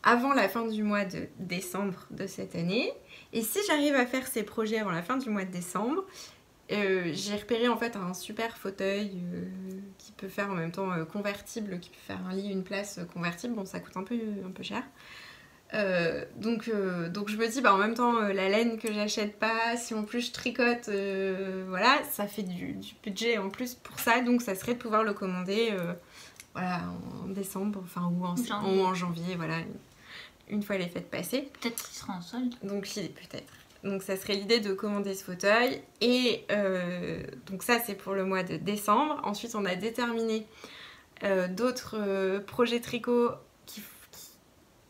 avant la fin du mois de décembre de cette année. Et si j'arrive à faire ces projets avant la fin du mois de décembre, j'ai repéré en fait un super fauteuil qui peut faire en même temps convertible, qui peut faire un lit, une place convertible. Bon, ça coûte un peu cher. Donc je me dis, bah, en même temps, la laine que j'achète pas, si en plus je tricote, voilà, ça fait du budget en plus pour ça. Donc ça serait de pouvoir le commander voilà, en décembre, enfin, ou en janvier, voilà, une fois les fêtes passées. Peut-être qu'il sera en solde. Donc peut-être. Donc ça serait l'idée de commander ce fauteuil. Et donc ça, c'est pour le mois de décembre. Ensuite, on a déterminé d'autres projets tricot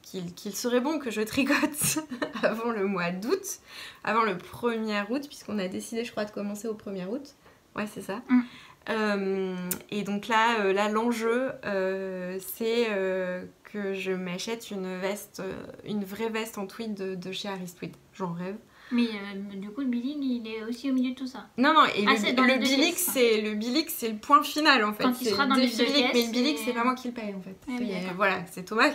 qu'il serait bon que je tricote avant le mois d'août, avant le 1er août, puisqu'on a décidé, je crois, de commencer au 1er août. Ouais, c'est ça. Et donc là l'enjeu, c'est que je m'achète une veste, une vraie veste en tweed de chez Harris Tweed. J'en rêve. Mais du coup, le bilic, il est aussi au milieu de tout ça. Non, et le bilic, c'est le point final, en fait. Quand il sera dans les 2 caisses, mais le bilic, c'est pas moi qui le paye, en fait. Ah oui, voilà, c'est Thomas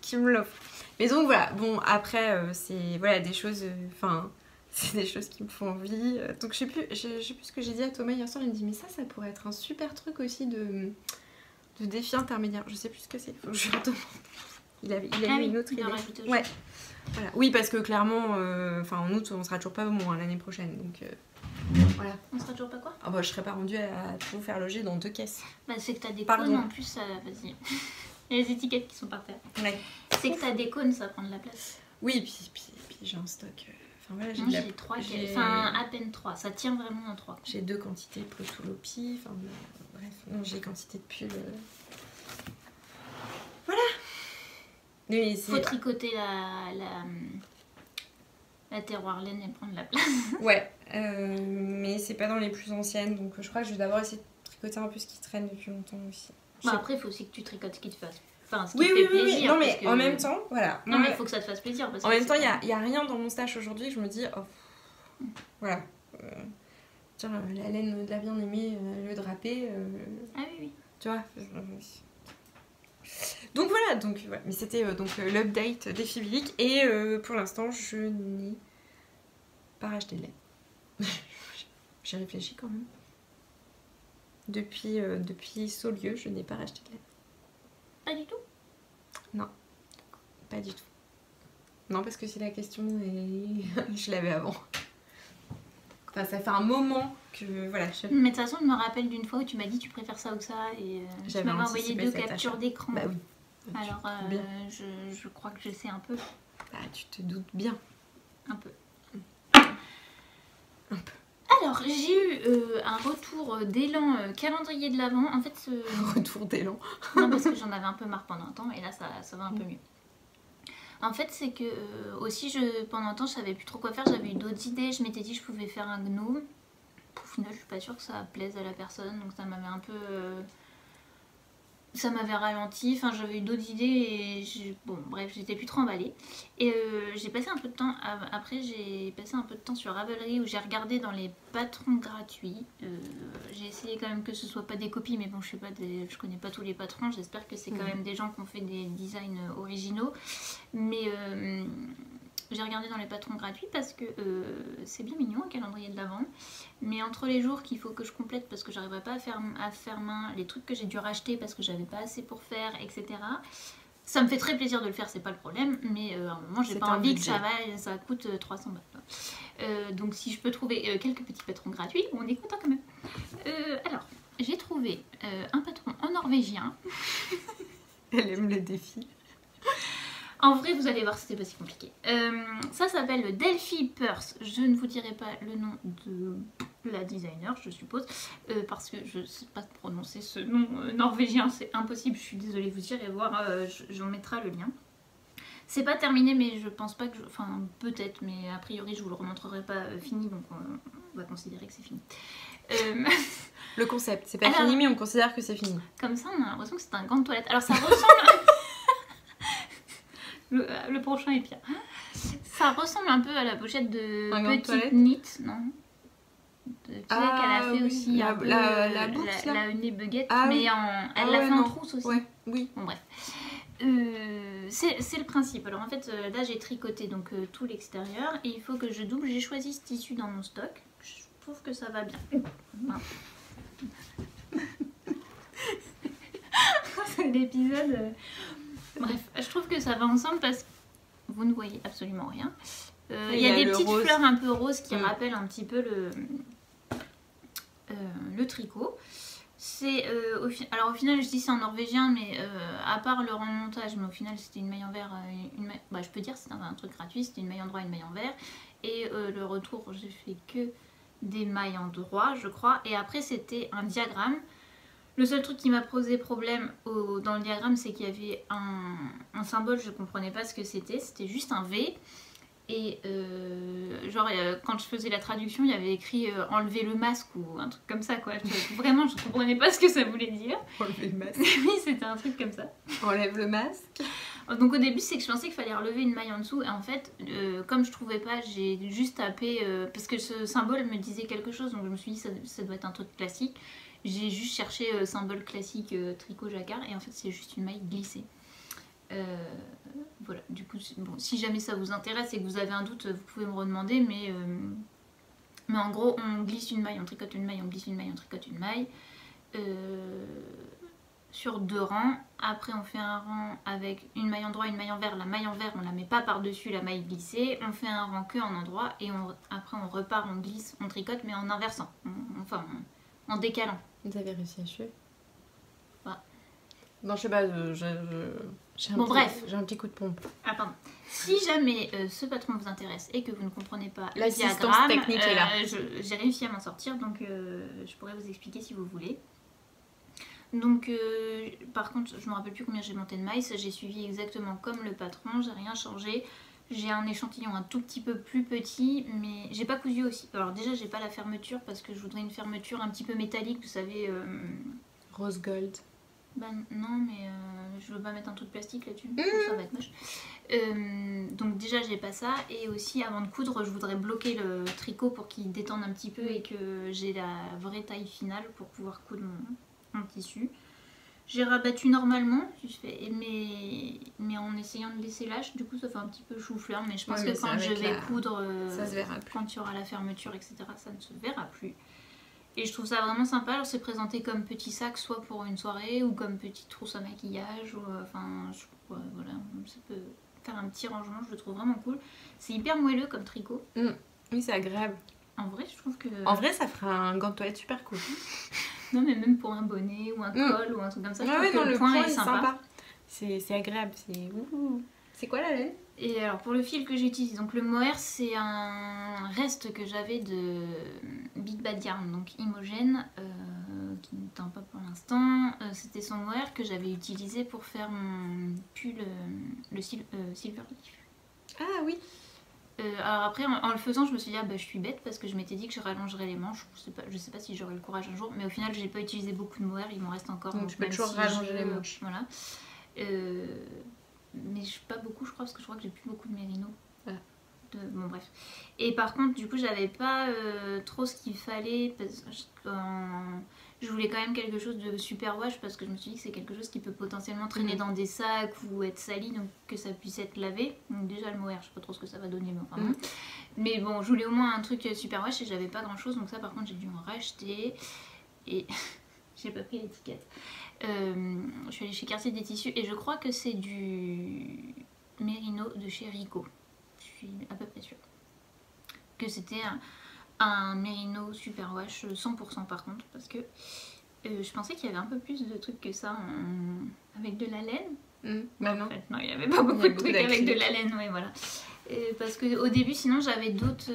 qui me l'offre. Mais donc voilà, bon, après, c'est voilà, des choses... c'est des choses qui me font envie. Donc je sais plus ce que j'ai dit à Thomas hier soir. Il me dit, mais ça pourrait être un super truc aussi de défi intermédiaire. Je sais plus ce que c'est. Faut que je lui redemande. Il a eu une autre idée. Ouais. Voilà. Oui, parce que clairement, en août, on sera toujours pas bon l'année prochaine. Donc voilà. On sera toujours pas quoi? Ah bah, je serais pas rendue à tout faire loger dans 2 caisses. Bah, c'est que t'as des cônes en plus, vas-y. Il y a les étiquettes qui sont par terre. Ouais. C'est que t'as des cônes, ça prend de la place. Oui, puis j'ai un stock. Voilà, j'ai 3, enfin à peine 3, ça tient vraiment en 3. J'ai 2 quantités de Plotulopi, enfin bref, non, j'ai quantité de pulls. Voilà. Mais faut tricoter la terroir laine et prendre la place. Ouais, mais c'est pas dans les plus anciennes, donc je crois que je vais d'abord essayer de tricoter un peu ce qui traîne depuis longtemps aussi. Bah après, il faut aussi que tu tricotes ce qui te fasse. Enfin, ce qui te fait plaisir. Oui. Non, mais en même temps, voilà. Non, mais il faut que ça te fasse plaisir. Parce en même temps, il n'y a rien dans mon stash aujourd'hui. Je me dis, voilà. Tiens, la laine de la bien-aimée, le drapé. Ah oui. Tu vois. Donc voilà, mais c'était l'update défi bilic. Et pour l'instant, je n'ai pas racheté de laine. J'ai réfléchi quand même. Depuis Saulieu, je n'ai pas racheté de laine. Pas du tout? Non, pas du tout. Non, parce que c'est la question et je l'avais avant. Enfin, ça fait un moment que... Voilà, Mais de toute façon, je me rappelle d'une fois où tu m'as dit tu préfères ça ou ça et tu m'avais envoyé 2 captures d'écran. Bah oui. Alors, je crois que je sais un peu. Bah, tu te doutes bien. Un peu. Alors, j'ai eu un retour d'élan calendrier de l'Avent. En fait, Retour d'élan. Non, parce que j'en avais un peu marre pendant un temps et là, ça va un peu mieux. En fait, c'est que aussi, pendant un temps, je savais plus trop quoi faire. J'avais eu d'autres idées. Je m'étais dit que je pouvais faire un gnome. Au final, je suis pas sûre que ça plaise à la personne. Donc, ça m'avait un peu... ça m'avait ralenti, enfin j'avais eu d'autres idées et bon bref j'étais plus trop emballée et j'ai passé un peu de temps, après j'ai passé un peu de temps sur Ravelry où j'ai regardé dans les patrons gratuits, j'ai essayé quand même que ce soit pas des copies mais bon je connais pas tous les patrons, j'espère que c'est quand même des gens qui ont fait des designs originaux mais j'ai regardé dans les patrons gratuits parce que c'est bien mignon un calendrier de l'Avent. Mais entre les jours qu'il faut que je complète parce que j'arriverai pas à faire main, les trucs que j'ai dû racheter parce que j'avais pas assez pour faire, etc. Ça me fait très plaisir de le faire, c'est pas le problème, mais à un moment j'ai pas envie que ça coûte 300 balles. Donc si je peux trouver quelques petits patrons gratuits, on est content quand même. Alors, j'ai trouvé un patron en norvégien. Elle aime les défis. En vrai, vous allez voir, c'était pas si compliqué. Ça s'appelle le Delphi Purse. Je ne vous dirai pas le nom de la designer, je suppose, parce que je ne sais pas prononcer ce nom norvégien, c'est impossible. Je suis désolée, vous irez voir, j'en mettrai le lien. C'est pas terminé, mais je pense pas que... Enfin, peut-être, mais a priori, je vous le remontrerai pas fini, donc on va considérer que c'est fini. Le concept, c'est pas fini, mais on considère que c'est fini. Comme ça, on a l'impression que c'est un gant de toilette. Alors, ça ressemble... Le prochain est pire. Ça ressemble un peu à la pochette de Petite Knit, non? Tu sais qu'elle a fait aussi la boucle, la Honey Bucket, ah, mais oui. elle l'a fait en trousse aussi. Ouais, oui. Bon, bref. C'est le principe. Alors en fait, là j'ai tricoté donc tout l'extérieur et il faut que je double. J'ai choisi ce tissu dans mon stock. Je trouve que ça va bien. C'est l'épisode. Bref, je trouve que ça va ensemble parce que vous ne voyez absolument rien. Il y a des petites fleurs un peu roses qui rappellent un petit peu le tricot. Alors au final je dis c'est en norvégien, mais à part le remontage, mais au final c'était une maille en verre, je peux dire c'était un truc gratuit, c'était une maille en droit, une maille en verre. Et le retour, j'ai fait que des mailles en droit je crois, et après c'était un diagramme. Le seul truc qui m'a posé problème dans le diagramme, c'est qu'il y avait un symbole, je ne comprenais pas ce que c'était juste un V. Et quand je faisais la traduction, il y avait écrit enlever le masque ou un truc comme ça quoi. Vraiment, je ne comprenais pas ce que ça voulait dire. Enlever le masque. Oui, c'était un truc comme ça. Enlève le masque. Donc au début, c'est que je pensais qu'il fallait relever une maille en dessous. Et en fait, comme je trouvais pas, j'ai juste tapé... parce que ce symbole me disait quelque chose, donc je me suis dit ça doit être un truc classique. J'ai juste cherché symbole classique tricot jacquard et en fait c'est juste une maille glissée. Voilà, du coup, bon, si jamais ça vous intéresse et que vous avez un doute, vous pouvez me redemander, mais en gros, on glisse une maille, on tricote une maille, on glisse une maille, on tricote une maille sur 2 rangs. Après, on fait un rang avec une maille en droit, une maille en vert. La maille en vert, on la met pas par-dessus la maille glissée. On fait un rang que en endroit et après, on repart, on glisse, on tricote, mais en inversant, en décalant. Vous avez réussi à achever? Voilà. Non, je sais pas, j'ai un petit coup de pompe. Ah pardon. Si jamais ce patron vous intéresse et que vous ne comprenez pas le l'assistance diagramme, technique est là. J'ai réussi à m'en sortir, donc je pourrais vous expliquer si vous voulez. Donc par contre, je me rappelle plus combien j'ai monté de mailles, j'ai suivi exactement comme le patron, j'ai rien changé. J'ai un échantillon un tout petit peu plus petit, mais j'ai pas cousu aussi. Alors déjà, j'ai pas la fermeture parce que je voudrais une fermeture un petit peu métallique, vous savez. Rose gold. Bah non, mais je veux pas mettre un truc plastique là-dessus, ça va être moche. Donc déjà, j'ai pas ça. Et aussi, avant de coudre, je voudrais bloquer le tricot pour qu'il détende un petit peu et que j'ai la vraie taille finale pour pouvoir coudre mon tissu. J'ai rabattu normalement, mais en essayant de laisser lâche, du coup ça fait un petit peu chou-fleur, mais je pense que quand je vais coudre, ça se verra plus. quand il y aura la fermeture, etc., ça ne se verra plus. Et je trouve ça vraiment sympa. Alors c'est présenté comme petit sac, soit pour une soirée, ou comme petite trousse à maquillage, ou voilà, ça peut faire un petit rangement, je le trouve vraiment cool. C'est hyper moelleux comme tricot. Oui, c'est agréable. En vrai, je trouve que... En vrai, ça ferait un gant de toilette super cool. Non, mais même pour un bonnet ou un col ou un truc comme ça, je trouve que le point est sympa. C'est agréable, c'est quoi la laine? Et alors pour le fil que j'utilise, donc le mohair, c'est un reste que j'avais de Big Bad Yarn, donc Imogen, qui ne teint pas pour l'instant. C'était son mohair que j'avais utilisé pour faire mon pull, le Silver Leaf. Ah oui. Alors après, en le faisant, je me suis dit, je suis bête parce que je m'étais dit que je rallongerais les manches. Je sais pas si j'aurai le courage un jour, mais au final, j'ai pas utilisé beaucoup de mohair, il m'en reste encore. Donc tu peux toujours rallonger les manches. Voilà. Mais pas beaucoup, je crois, parce que je crois que j'ai plus beaucoup de mérino. Bon, bref. Et par contre, du coup, j'avais pas trop ce qu'il fallait. je voulais quand même quelque chose de superwash parce que je me suis dit que c'est quelque chose qui peut potentiellement traîner dans des sacs ou être sali, donc que ça puisse être lavé. Donc déjà le mohair, je sais pas trop ce que ça va donner, mais enfin bon. Mais bon, je voulais au moins un truc superwash et j'avais pas grand chose, donc ça par contre j'ai dû en racheter. Et j'ai pas pris l'étiquette. Je suis allée chez Quartier des Tissus et je crois que c'est du Mérino de chez Rico. Je suis à peu près sûre que c'était un Mérino superwash 100% par contre, parce que je pensais qu'il y avait un peu plus de trucs que ça avec de la laine. Bah non. En fait, non, il n'y avait pas beaucoup de trucs avec de la laine, ouais, voilà. Parce qu'au début, sinon, j'avais d'autres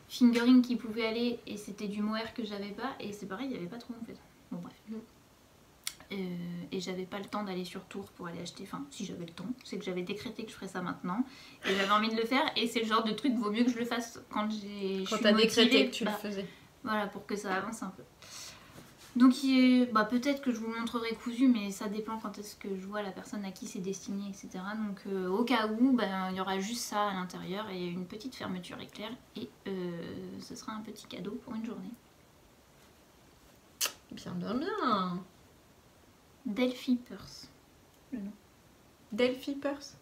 fingering qui pouvaient aller et c'était du mohair que j'avais pas. Et c'est pareil, il n'y avait pas trop en fait. Bon, bref. Et j'avais pas le temps d'aller sur Tours pour aller acheter. Enfin, si j'avais le temps, c'est que j'avais décrété que je ferais ça maintenant. Et j'avais envie de le faire. Et c'est le genre de truc, vaut mieux que je le fasse quand t'as décrété que tu le faisais. Voilà, pour que ça avance un peu. Donc peut-être que je vous le montrerai cousu, mais ça dépend quand est-ce que je vois la personne à qui c'est destiné, etc. Donc au cas où, il y aura juste ça à l'intérieur et une petite fermeture éclair. Et ce sera un petit cadeau pour une journée. Bien, bien, bien. Delphi Purse, le nom. Delphi Purse.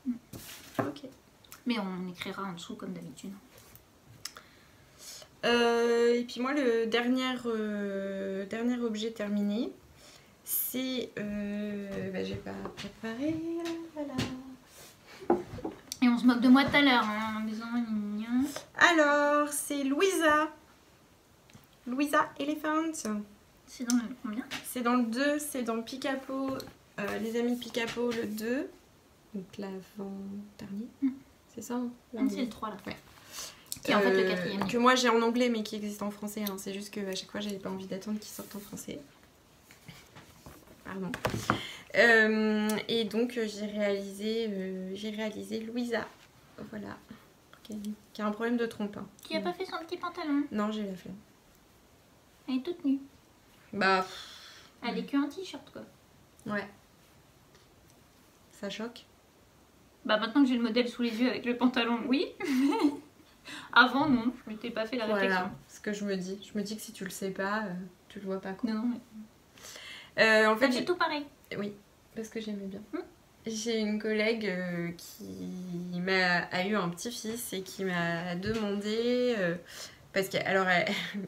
Ok. Mais on écrira en dessous comme d'habitude. Et puis moi, le dernier objet terminé, c'est... j'ai pas préparé. Et on se moque de moi tout à l'heure en disant mignon. Alors, c'est Louisa Elephant. C'est dans le combien? C'est dans le 2, c'est dans Picapo, les amis de Picapo, le 2. Donc l'avant-dernier. C'est ça, hein? C'est le 3 là. Ouais. Qui est en fait le 4e. Que moi j'ai en anglais mais qui existe en français. Hein. C'est juste qu'à chaque fois j'avais pas envie d'attendre qu'il sorte en français. Pardon. Et donc j'ai réalisé Louisa. Voilà. Qui a un problème de trompe. Hein. Qui a pas fait son petit pantalon? Non, j'ai la flemme. Elle est toute nue. Bah. Elle est qu'un t-shirt quoi. Ouais. Ça choque. Bah maintenant que j'ai le modèle sous les yeux avec le pantalon, oui. Avant non, je m'étais pas fait la réflexion. Voilà, ce que je me dis. Je me dis que si tu le sais pas, tu le vois pas quoi. Non, mais... en fait, c'est tout pareil. Oui, parce que j'aimais bien. J'ai une collègue qui a eu un petit-fils et qui m'a demandé... parce que, alors,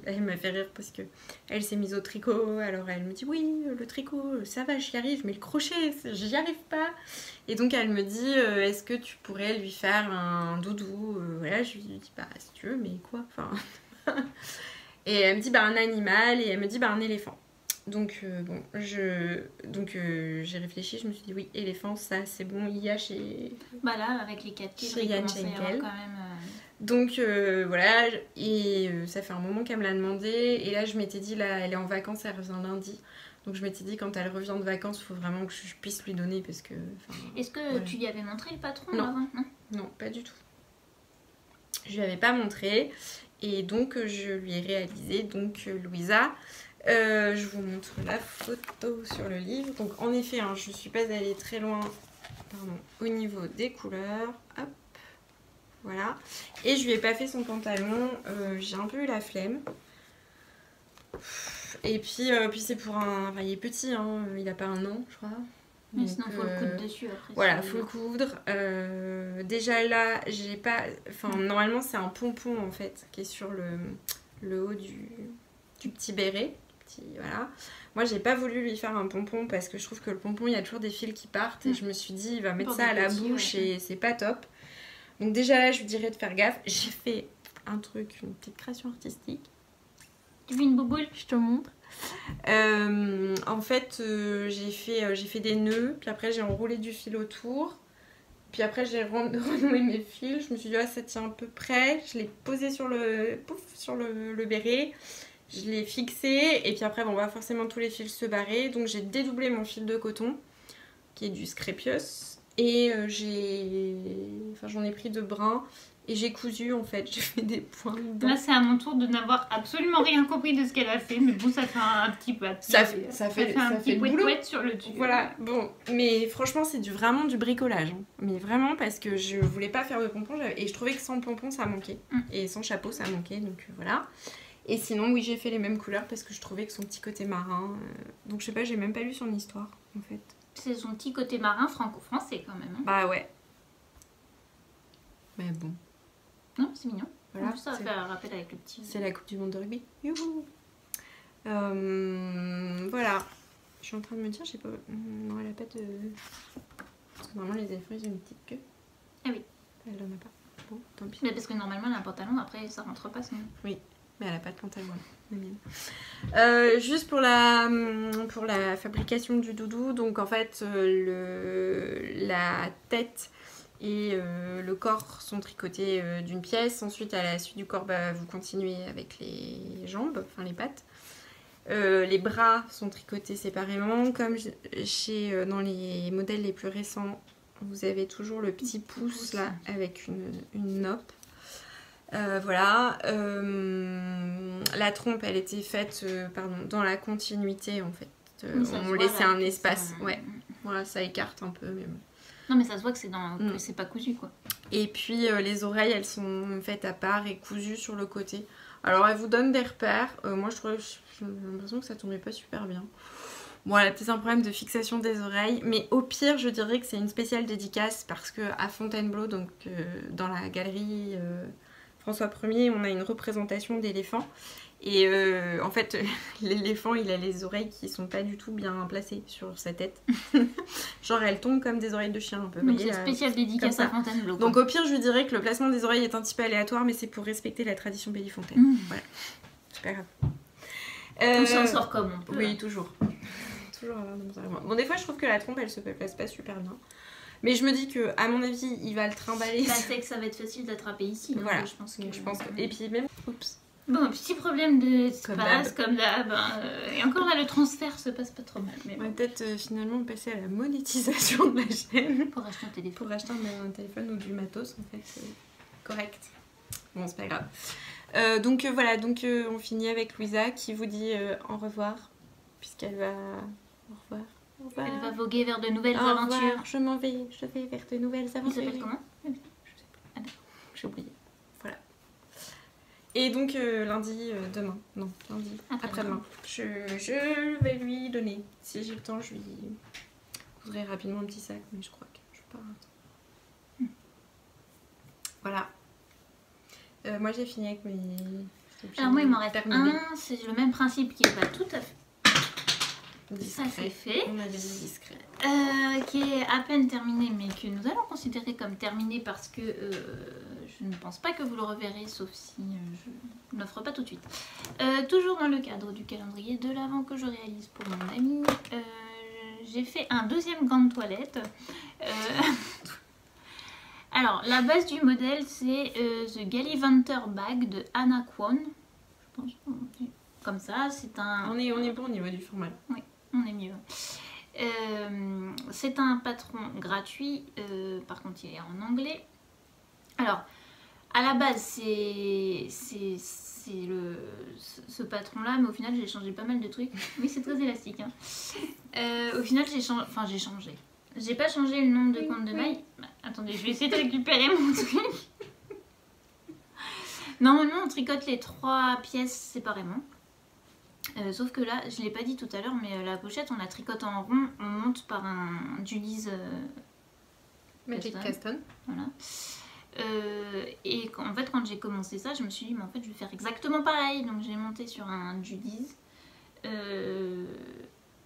elle m'a fait rire parce que elle s'est mise au tricot. Alors, elle me dit, oui, le tricot, ça va, j'y arrive. Mais le crochet, j'y arrive pas. Et donc, elle me dit, est-ce que tu pourrais lui faire un doudou? Voilà, je lui dis, bah, si tu veux, mais quoi? Enfin... Et elle me dit, bah, un animal. Et elle me dit, bah, un éléphant. Donc, j'ai réfléchi, je me suis dit, oui, éléphant, ça, c'est bon. Il y a chez... Bah là, avec les 4 kilos, il commence à y avoir quand même... Donc voilà, et ça fait un moment qu'elle me l'a demandé. Et là, je m'étais dit, là, elle est en vacances, elle revient lundi. Donc je m'étais dit, quand elle revient de vacances, il faut vraiment que je puisse lui donner parce que... Est-ce que tu lui avais montré le patron non. avant? Non, pas du tout. Je lui avais pas montré. Et donc, je lui ai réalisé, donc, Louisa. Je vous montre la photo sur le livre. Donc en effet, hein, je ne suis pas allée très loin au niveau des couleurs. Hop. Voilà. Et je lui ai pas fait son pantalon. J'ai un peu eu la flemme. Et puis c'est pour un... Enfin, il est petit, hein, il n'a pas 1 an, je crois. Mais sinon, il faut le coudre dessus après. Voilà, il faut le coudre. Déjà là, j'ai pas... Enfin, normalement, c'est un pompon, en fait, qui est sur le haut du petit béret. Voilà. Moi, j'ai pas voulu lui faire un pompon parce que je trouve que le pompon, il y a toujours des fils qui partent. Et je me suis dit, il va mettre ça à la bouche et c'est pas top. Donc déjà là, je lui dirais de faire gaffe. J'ai fait un truc, une petite création artistique. Tu fais une bouboule? Je te montre. En fait, j'ai fait des nœuds. Puis après, j'ai enroulé du fil autour. Puis après, j'ai renoué mes fils. Je me suis dit, ah, ça tient à peu près. Je l'ai posé sur le béret. Je l'ai fixé. Et puis après, bon, on va forcément tous les fils se barrer. Donc j'ai dédoublé mon fil de coton, qui est du Scrépios. Et j'en ai pris 2 brins. Et j'ai cousu en fait, j'ai fait des points dedans. Là c'est à mon tour de n'avoir absolument rien compris de ce qu'elle a fait, mais bon ça fait un petit peu. Ça fait un petit pouet sur le dessus. Voilà, bon, mais franchement c'est vraiment du bricolage. Hein. Mais vraiment parce que je voulais pas faire de pompon et je trouvais que sans pompon ça manquait. Et sans chapeau ça manquait, donc voilà. Et sinon, oui, j'ai fait les mêmes couleurs parce que je trouvais que son petit côté marin... Donc je sais pas, j'ai même pas lu son histoire en fait. C'est son petit côté marin franco-français quand même. Hein. Bah ouais. Mais bon. Non, c'est mignon. Voilà, En plus, ça va faire un rappel avec le petit. C'est la Coupe du Monde de rugby. Youhou. Voilà. Je suis en train de me dire, j'ai pas... Non, elle a pas de... Parce que normalement, les éléphants, ils ont une petite queue. Ah oui. Elle en a pas. Bon, tant pis. Mais parce que normalement, elle a un pantalon, après, ça rentre pas sinon. Oui, mais elle a pas de pantalon. La mienne. Juste pour la fabrication du doudou, donc en fait, la tête et le corps sont tricotés d'une pièce. Ensuite, à la suite du corps, bah, vous continuez avec les jambes, enfin les pattes. Les bras sont tricotés séparément. Comme dans les modèles les plus récents, vous avez toujours le petit pouce là avec une noppe. Voilà. La trompe, elle était faite dans la continuité en fait. On laissait un espace. Ouais. Voilà, ça écarte un peu. Mais bon. Non, mais ça se voit que que c'est pas cousu quoi. Et puis les oreilles, elles sont faites à part et cousues sur le côté. Alors, elle vous donne des repères. Moi, j'ai l'impression que ça tombait pas super bien. Bon, elle a peut-être un problème de fixation des oreilles. Mais au pire, je dirais que c'est une spéciale dédicace parce qu'à Fontainebleau, donc dans la galerie François 1er, on a une représentation d'éléphant. Et en fait, l'éléphant, il a les oreilles qui sont pas du tout bien placées sur sa tête. Genre, elles tombent comme des oreilles de chien un peu. Donc, c'est spécial dédicace à Fontainebleau. Donc, au pire, je dirais que le placement des oreilles est un petit peu aléatoire, mais c'est pour respecter la tradition Bellefontaine. Voilà. C'est pas grave. On s'en sort comme on peut. Oui, toujours. Toujours avoir des oreilles. Bon, des fois, je trouve que la trompe, elle se place pas super bien. Mais je me dis que, à mon avis, il va le trimballer. Bah, c'est que ça va être facile d'attraper ici. Voilà. Je pense que... Et puis, même... Oups. Bon, petit problème d'espace, comme d'hab. Et encore là, le transfert se passe pas trop mal. Mais on va peut-être finalement passer à la monétisation de la chaîne. Pour acheter un téléphone. Pour acheter un téléphone ou du matos, en fait. Correct. Bon, c'est pas grave. Donc voilà, on finit avec Louisa qui vous dit au revoir. Puisqu'elle va... Au revoir. Au revoir. Elle va voguer vers de nouvelles au aventures. Revoir. Je m'en vais. Je vais vers de nouvelles aventures. Il s'appelle comment? Je sais pas. Ah, d'accord. J'ai oublié. Voilà. Et donc lundi, demain, non, lundi, après-demain, je vais lui donner. Si j'ai le temps, je lui voudrais rapidement un petit sac, mais je crois que je vais pas. Voilà. Moi j'ai fini avec mes... Alors moi il m'en reste un, c'est le même principe qui est pas tout à fait... Discret. Ça c'est fait. On avait dit discret. Qui est à peine terminé, mais que nous allons considérer comme terminé parce que je ne pense pas que vous le reverrez, sauf si je ne l'offre pas tout de suite. Toujours dans le cadre du calendrier de l'Avent que je réalise pour mon ami, j'ai fait un deuxième gant de toilette. Alors, la base du modèle, c'est The Gallivanter Bag de Anna Kwon. Je pense comme ça, c'est un... On est bon au niveau du format. Oui, on est mieux. C'est un patron gratuit, par contre il est en anglais. Alors, à la base c'est ce patron là, mais au final j'ai changé pas mal de trucs. Oui, c'est très élastique. Hein. Au final j'ai changé. J'ai pas changé le nombre de comptes de mailles. Bah, attendez, je vais essayer de récupérer mon truc. Normalement on tricote les 3 pièces séparément. Sauf que là, je l'ai pas dit tout à l'heure, mais la pochette, on la tricote en rond, on monte par un Julie's Magic Caston. Voilà. Et en fait, quand j'ai commencé ça, je me suis dit, mais en fait, je vais faire exactement pareil. Donc j'ai monté sur un Julie's.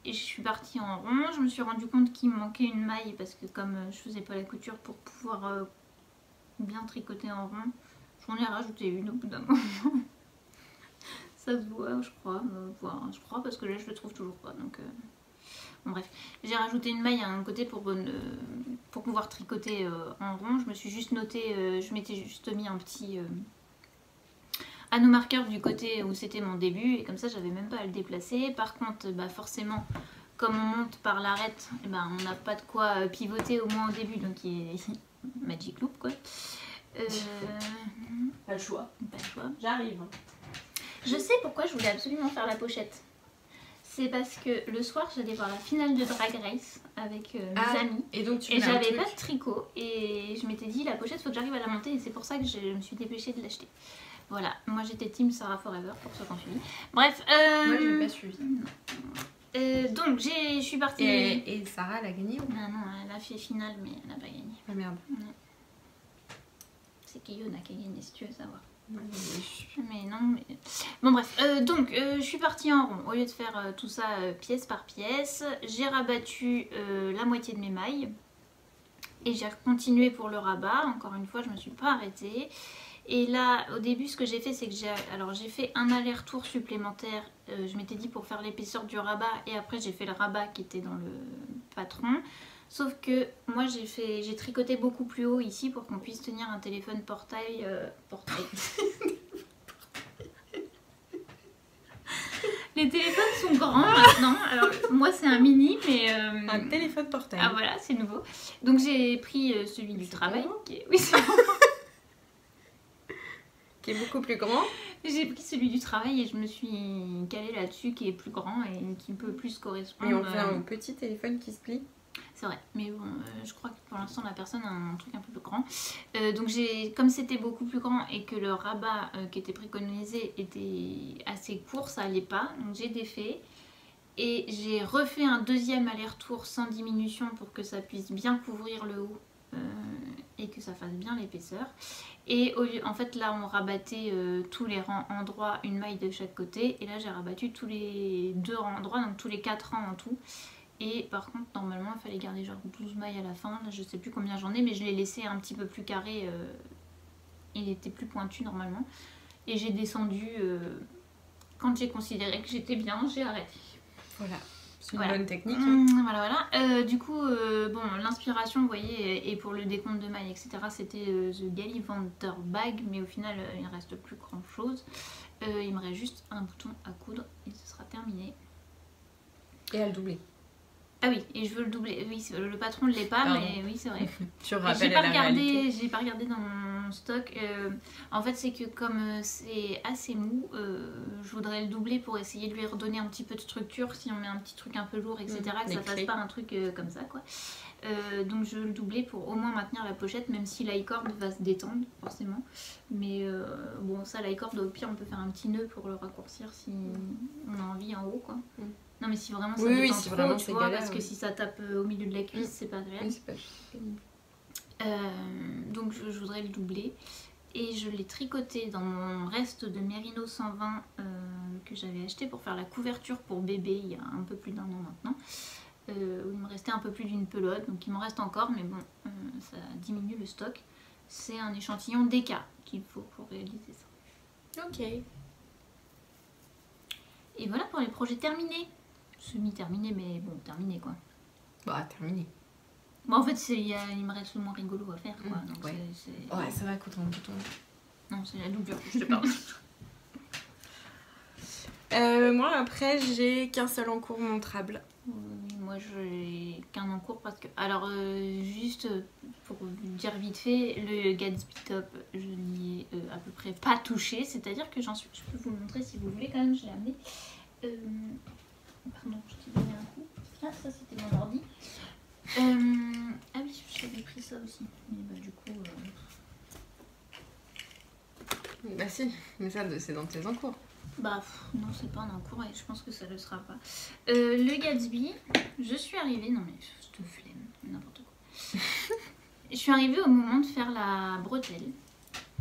Et je suis partie en rond. Je me suis rendu compte qu'il me manquait une maille parce que comme je faisais pas la couture pour pouvoir bien tricoter en rond, j'en ai rajouté une au bout d'un moment. Ça se voit, je crois. Je crois parce que là, je le trouve toujours pas. Donc, bon, bref. J'ai rajouté une maille à un côté pour pouvoir tricoter en rond. Je me suis juste noté, je m'étais juste mis un petit anneau marqueur du côté où c'était mon début. Et comme ça, j'avais même pas à le déplacer. Par contre, bah, forcément, comme on monte par l'arête, bah, on n'a pas de quoi pivoter au moins au début. Donc, il est Magic Loop, quoi. Pas le choix. Pas le choix. J'arrive. Je sais pourquoi je voulais absolument faire la pochette. C'est parce que le soir, j'allais voir la finale de Drag Race avec mes amis. Et donc j'avais pas de tricot. Et je m'étais dit, la pochette, faut que j'arrive à la monter. Et c'est pour ça que je me suis dépêchée de l'acheter. Voilà, moi j'étais team Sarah Forever pour ceux qui ont suivi. Bref, Moi, je l'ai pas suivi. donc je suis partie. Et Sarah, elle a gagné ou pas? Non, elle a fait finale, mais elle n'a pas gagné. Ah merde. Non. C'est Kiyona qui a gagné, si tu veux savoir. Ouais, Mais non, mais... Bon bref, donc je suis partie en rond. Au lieu de faire tout ça pièce par pièce, j'ai rabattu la moitié de mes mailles. Et j'ai continué pour le rabat. Encore une fois, je me suis pas arrêtée. Et là, au début, ce que j'ai fait, c'est que j'ai fait un aller-retour supplémentaire. Je m'étais dit pour faire l'épaisseur du rabat. Et après, j'ai fait le rabat qui était dans le patron. Sauf que moi, j'ai tricoté beaucoup plus haut ici pour qu'on puisse tenir un téléphone portail. Les téléphones sont grands maintenant. Alors, moi, c'est un mini, mais... Un téléphone portable. Ah voilà, c'est nouveau. Donc, j'ai pris celui du travail. Oui, c'est bon. Qui est beaucoup plus grand. J'ai pris celui du travail et je me suis calée là-dessus qui est plus grand et qui peut plus correspondre. Et on fait un petit téléphone qui se plie. C'est vrai, mais bon, je crois que pour l'instant la personne a un truc un peu plus grand. Donc comme c'était beaucoup plus grand et que le rabat qui était préconisé était assez court, ça allait pas. Donc j'ai défait et j'ai refait un deuxième aller-retour sans diminution pour que ça puisse bien couvrir le haut et que ça fasse bien l'épaisseur. Et en fait là on rabattait tous les rangs endroits, une maille de chaque côté. Et là j'ai rabattu tous les 2 rangs endroits, donc tous les 4 rangs en tout. Et par contre normalement il fallait garder genre 12 mailles à la fin. Là je sais plus combien j'en ai, mais je l'ai laissé un petit peu plus carré. Il était plus pointu normalement. Et j'ai descendu quand j'ai considéré que j'étais bien, j'ai arrêté. Voilà. C'est une voilà. Bonne technique. Voilà. Du coup, bon, l'inspiration, vous voyez, et pour le décompte de mailles, etc., c'était The Gallivanter Bag, mais au final, il ne reste plus grand chose. Il me reste juste un bouton à coudre et ce sera terminé. Et à le doubler. Ah oui, et je veux le doubler. Oui, le patron ne l'est pas, Pardon. Mais oui, c'est vrai. Tu rappelles à la réalité. J'ai pas regardé dans mon stock. En fait, c'est que comme c'est assez mou, je voudrais le doubler pour essayer de lui redonner un petit peu de structure. Si on met un petit truc un peu lourd, etc., que ça fasse pas un truc comme ça, quoi. Donc je veux le doubler pour au moins maintenir la pochette, même si l'i-cord va se détendre, forcément. Mais bon, ça, l'i-cord, au pire, on peut faire un petit nœud pour le raccourcir si on a envie en haut, quoi. Non, mais si vraiment ça dépend si trop, vraiment tu c'est vois, galère, parce que si ça tape au milieu de la cuisse, c'est pas agréable. Oui, c'est pas... Donc je voudrais le doubler. Et je l'ai tricoté dans mon reste de Merino 120 que j'avais acheté pour faire la couverture pour bébé il y a un peu plus d'1 an maintenant. Où il me restait un peu plus d'une pelote, donc il m'en reste encore, mais bon, ça diminue le stock. C'est un échantillon DK qu'il faut pour réaliser ça. Ok. Et voilà pour les projets terminés. Semi-terminé, mais bon, terminé quoi. Bah, terminé. Bon, en fait, il me reste le moins rigolo à faire quoi. Donc ouais. c'est... Ouais, ça va, quand on bouton. Non, c'est la douleur, je te parle. Moi, après, j'ai qu'un seul encours montrable. Oui, moi, j'ai qu'un encours parce que... Alors, juste pour vous dire vite fait, le Gatsby Top, je n'y ai à peu près pas touché. C'est-à-dire que j'en suis... Je peux vous le montrer si vous voulez quand même, je l'ai amené. Pardon, je t'ai donné un coup. Ah, ça c'était mon ordi. Ah oui, j'avais pris ça aussi. Mais bah du coup... Bah si, mais ça c'est dans tes encours. Bah non, c'est pas un encours et je pense que ça le sera pas. Le Gatsby, je suis arrivée... Non mais je te flemme, n'importe quoi. Je suis arrivée au moment de faire la bretelle.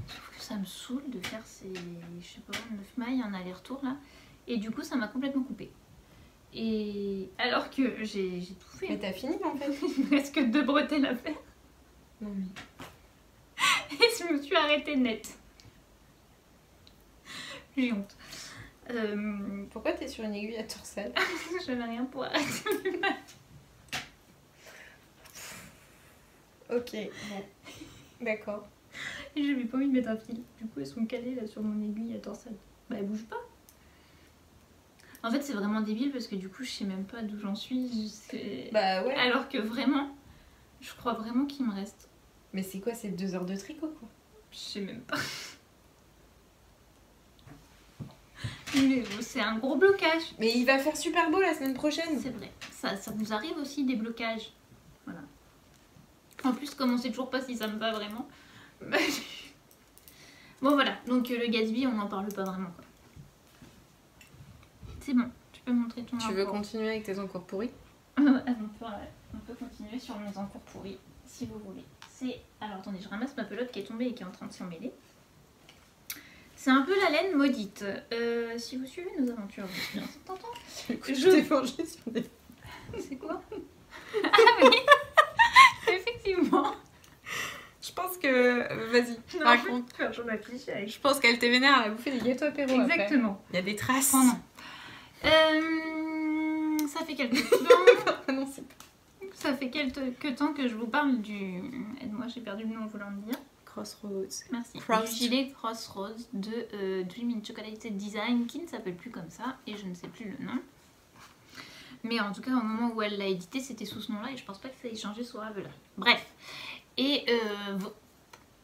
Sauf que ça me saoule de faire ces, je sais pas, 9 mailles en aller-retour là. Et du coup, ça m'a complètement coupée. Et alors que j'ai tout fait. Mais t'as fini en fait. Il me reste que 2 bretelles à faire. Non mais... Et je me suis arrêtée net. J'ai honte. Pourquoi t'es sur une aiguille à torsade? Je n'ai rien pour arrêter. Ok, bon. D'accord. Et je n'ai pas envie de mettre un fil. Du coup, elles sont calées là sur mon aiguille à torsade. Bah, elles bougent pas. En fait, c'est vraiment débile parce que du coup, je sais même pas d'où j'en suis. Bah ouais. Alors que vraiment, je crois vraiment qu'il me reste. Mais c'est quoi, c'est 2 heures de tricot quoi? Je sais même pas. Mais c'est un gros blocage. Mais il va faire super beau la semaine prochaine. C'est vrai. Ça vous arrive aussi des blocages. Voilà. En plus, comme on sait toujours pas si ça me va vraiment. Bon voilà, donc le Gatsby, on n'en parle pas vraiment quoi. C'est bon, tu peux montrer ton Tu veux continuer avec tes encours pourris? on peut continuer sur mes encours pourris, si vous voulez. Alors attendez, je ramasse ma pelote qui est tombée et qui est en train de s'emmêler. C'est un peu la laine maudite. Si vous suivez nos aventures depuis un certain temps... Je t'ai vengé sur des... C'est quoi? Ah oui. Effectivement. Je pense que... Vas-y, raconte. Je pense qu'elle t'est vénère, elle a bouffé des gâteaux apéro. Exactement. Après. Il y a des traces. Oh non. Ça fait quelques temps... non, c'est pas... Ça fait quelques temps que je vous parle du... Aide-moi, j'ai perdu le nom en voulant le dire. Crossroads. Merci. Du gilet Crossroads de Dream in Chocolated Design qui ne s'appelle plus comme ça et je ne sais plus le nom. Mais en tout cas, au moment où elle l'a édité, c'était sous ce nom-là et je pense pas que ça ait changé sur Ravelry. Bref. Et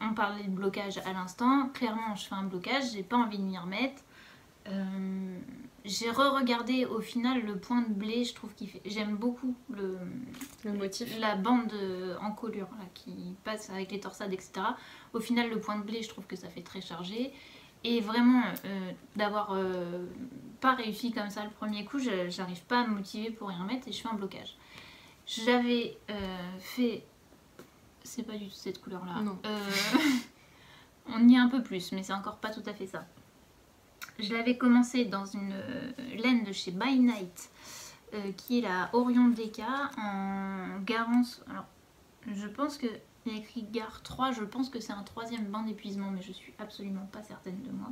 on parlait de blocage à l'instant. Clairement, je fais un blocage, j'ai pas envie de m'y remettre. J'ai re-regardé au final le point de blé, je trouve qu'il fait... J'aime beaucoup le motif. La bande en colure là, qui passe avec les torsades, etc. Au final, le point de blé, je trouve que ça fait très chargé. Et vraiment, d'avoir pas réussi comme ça le premier coup, j'arrive pas à me motiver pour y remettre et je fais un blocage. J'avais fait... C'est pas du tout cette couleur-là. Non. On y est un peu plus, mais c'est encore pas tout à fait ça. Je l'avais commencé dans une laine de chez By Night, qui est la Orion DK en garance. Alors, je pense que il y a écrit Gare 3, je pense que c'est un 3e bain d'épuisement, mais je suis absolument pas certaine de moi.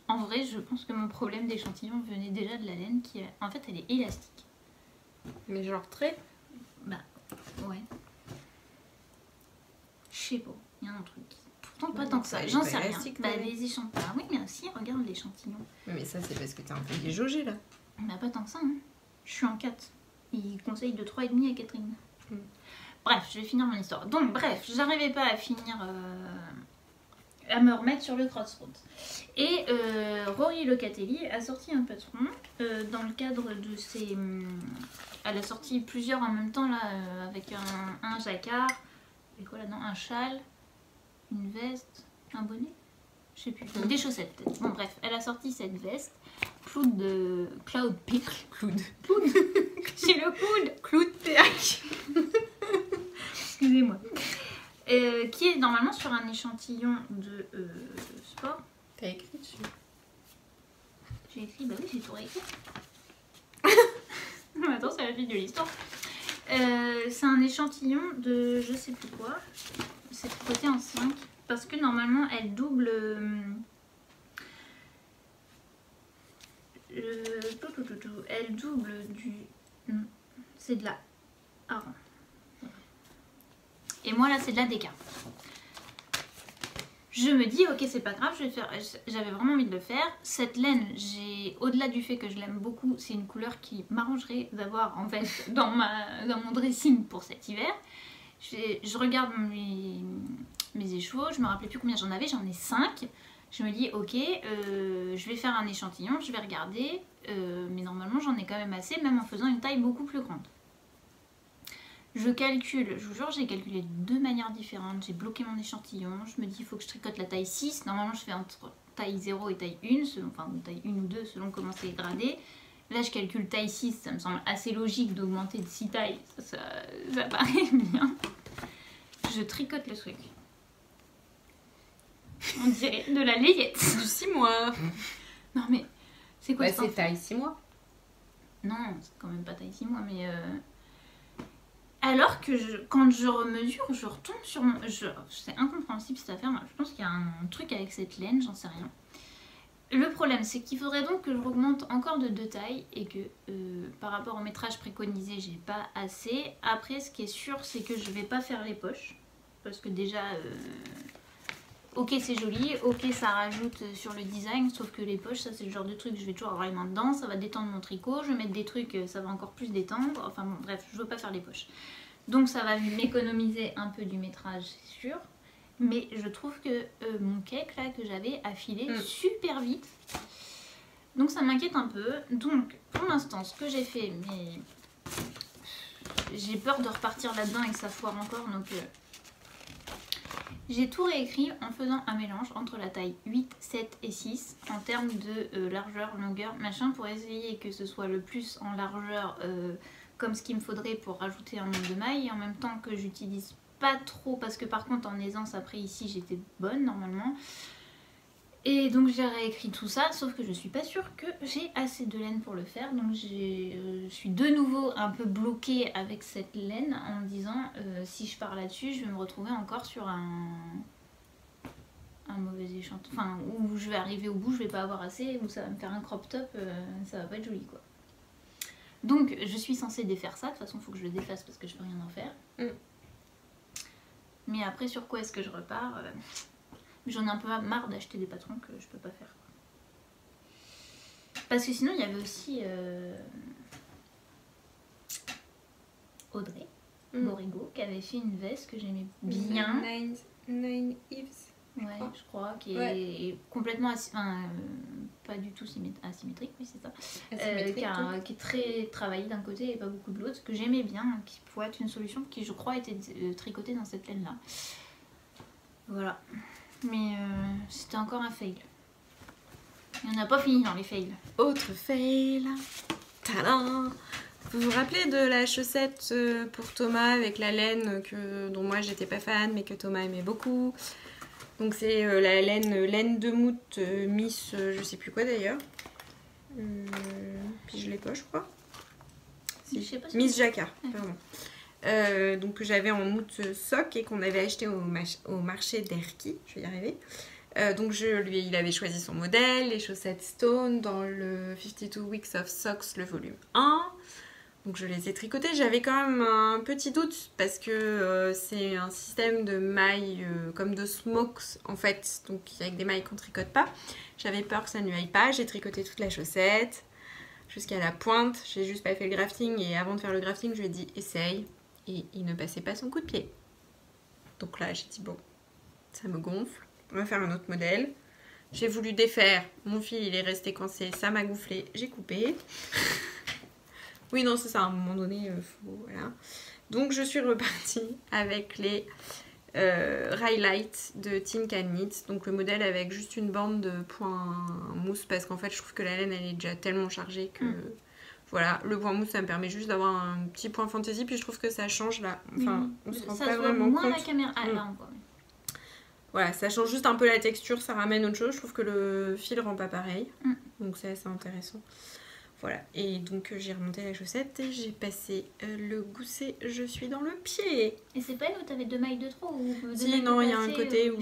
En vrai, je pense que mon problème d'échantillon venait déjà de la laine, qui en fait elle est élastique. Mais genre très... Bah, ouais. Je sais pas, il y a un truc. Pourtant pas tant que ça, j'en sais rien. Bah les échantillons. Ah oui, mais si, regarde l'échantillon. Mais ça c'est parce que t'es un peu déjaugé là. Bah pas tant que ça, hein. Je suis en 4. Il conseille de 3,5 à Catherine. Bref, je vais finir mon histoire. Donc bref, j'arrivais pas à finir... à me remettre sur le Crossroads. Et Rory Locatelli a sorti un patron dans le cadre de ses... elle a sorti plusieurs en même temps là, avec un jacquard, et quoi là-dedans, un châle, une veste, un bonnet, je sais plus, des chaussettes peut-être. Bon bref, elle a sorti cette veste, Cloud de... Cloud Pick. Cloud. J'ai le coude. Cloud TH. Excusez-moi. Qui est normalement sur un échantillon de sport. T'as écrit dessus? J'ai écrit, bah oui, j'ai tout réécrit. Attends, c'est la fille de l'histoire. C'est un échantillon de je sais plus quoi. C'est tricoté en 5. Parce que normalement, elle double... elle double du... C'est de la Aran. Et moi là c'est de la DK. Je me dis ok c'est pas grave, je vais faire. J'avais vraiment envie de le faire. Cette laine, au-delà du fait que je l'aime beaucoup, c'est une couleur qui m'arrangerait d'avoir en fait dans mon dressing pour cet hiver. Je regarde mes écheveaux, je me rappelais plus combien j'en avais, j'en ai 5. Je me dis ok, je vais faire un échantillon, je vais regarder, mais normalement j'en ai quand même assez, même en faisant une taille beaucoup plus grande. Je calcule, je vous jure, j'ai calculé de 2 manières différentes. J'ai bloqué mon échantillon. Je me dis, il faut que je tricote la taille 6. Normalement, je fais entre taille 0 et taille 1, enfin taille 1 ou 2, selon comment c'est gradé. Là, je calcule taille 6. Ça me semble assez logique d'augmenter de 6 tailles. Ça paraît bien. Je tricote le truc. On dirait de la layette. Du 6 mois. Non, mais c'est quoi ça? C'est taille 6 mois. Non, c'est quand même pas taille 6 mois, mais... Alors que quand je remesure, je retombe sur mon... C'est incompréhensible cette affaire. Je pense qu'il y a un truc avec cette laine, j'en sais rien. Le problème, c'est qu'il faudrait donc que je augmente encore de 2 tailles et que par rapport au métrage préconisé, j'ai pas assez. Après, ce qui est sûr, c'est que je vais pas faire les poches. Parce que déjà, ok, c'est joli, ok, ça rajoute sur le design, sauf que les poches, ça c'est le genre de truc, je vais toujours avoir les mains dedans, ça va détendre mon tricot, je vais mettre des trucs, ça va encore plus détendre, enfin bon, bref, je veux pas faire les poches. Donc ça va m'économiser un peu du métrage, c'est sûr, mais je trouve que mon cake là que j'avais a filé super vite, donc ça m'inquiète un peu. Donc pour l'instant, ce que j'ai fait, mais j'ai peur de repartir là-dedans et que ça foire encore. Donc j'ai tout réécrit en faisant un mélange entre la taille 8, 7 et 6 en termes de largeur, longueur, machin, pour essayer que ce soit le plus en largeur comme ce qu'il me faudrait pour rajouter un nombre de mailles, et en même temps que j'utilise pas trop, parce que par contre en aisance après ici j'étais bonne normalement. Et donc j'ai réécrit tout ça, sauf que je suis pas sûre que j'ai assez de laine pour le faire. Donc je suis de nouveau un peu bloquée avec cette laine en me disant si je pars là-dessus, je vais me retrouver encore sur un mauvais échantillon. Enfin, où je vais arriver au bout, je vais pas avoir assez, où ça va me faire un crop top, ça va pas être joli quoi. Donc je suis censée défaire ça, de toute façon il faut que je le défasse parce que je peux rien en faire. Mais après sur quoi est-ce que je repars j'en ai un peu marre d'acheter des patrons que je peux pas faire. Parce que sinon il y avait aussi Audrey Borigo qui avait fait une veste que j'aimais bien. Nine Eves. Ouais, je crois, qui est complètement pas du tout asymétrique, oui c'est ça. Qui est très travaillée d'un côté et pas beaucoup de l'autre, que j'aimais bien, qui pourrait être une solution qui je crois était tricotée dans cette laine là. Voilà. Mais c'était encore un fail. Et on n'a pas fini dans les fails. Autre fail. Tadam! Vous vous rappelez de la chaussette pour Thomas avec la laine dont moi j'étais pas fan mais que Thomas aimait beaucoup? Donc c'est la laine de moute Miss je sais plus quoi d'ailleurs. Puis je l'ai pas je crois. Si. Je sais pas si Miss Jacquard, pardon. Donc que j'avais en moute sock et qu'on avait acheté au marché d'Erquy, je vais y arriver. Donc il avait choisi son modèle, les chaussettes Stone dans le 52 Weeks of Socks, le volume 1. Donc je les ai tricotées. J'avais quand même un petit doute parce que c'est un système de mailles comme de smokes en fait, donc avec des mailles qu'on tricote pas. J'avais peur que ça ne lui aille pas. J'ai tricoté toute la chaussette jusqu'à la pointe. J'ai juste pas fait le grafting et avant de faire le grafting, je lui ai dit essaye. Et il ne passait pas son coup de pied. Donc là, j'ai dit bon, ça me gonfle. On va faire un autre modèle. J'ai voulu défaire. Mon fil, il est resté coincé. Ça m'a gonflé. J'ai coupé. Oui, non, c'est ça. À un moment donné, voilà. Donc, je suis repartie avec les Highlight de Tin Can Knit. Donc, le modèle avec juste une bande de point mousse. Parce qu'en fait, je trouve que la laine, elle est déjà tellement chargée que... Voilà, le point mousse, ça me permet juste d'avoir un petit point fantaisie, puis je trouve que ça change là. Enfin, on se rend pas vraiment compte. La caméra. Ah, là, on voit. Voilà, ça change juste un peu la texture, ça ramène autre chose. Je trouve que le fil rend pas pareil. Donc c'est assez intéressant. Voilà, et donc j'ai remonté la chaussette et j'ai passé le gousset. Je suis dans le pied. Et c'est pas elle où t'avais 2 mailles de trop ou Si, non, il y a un côté où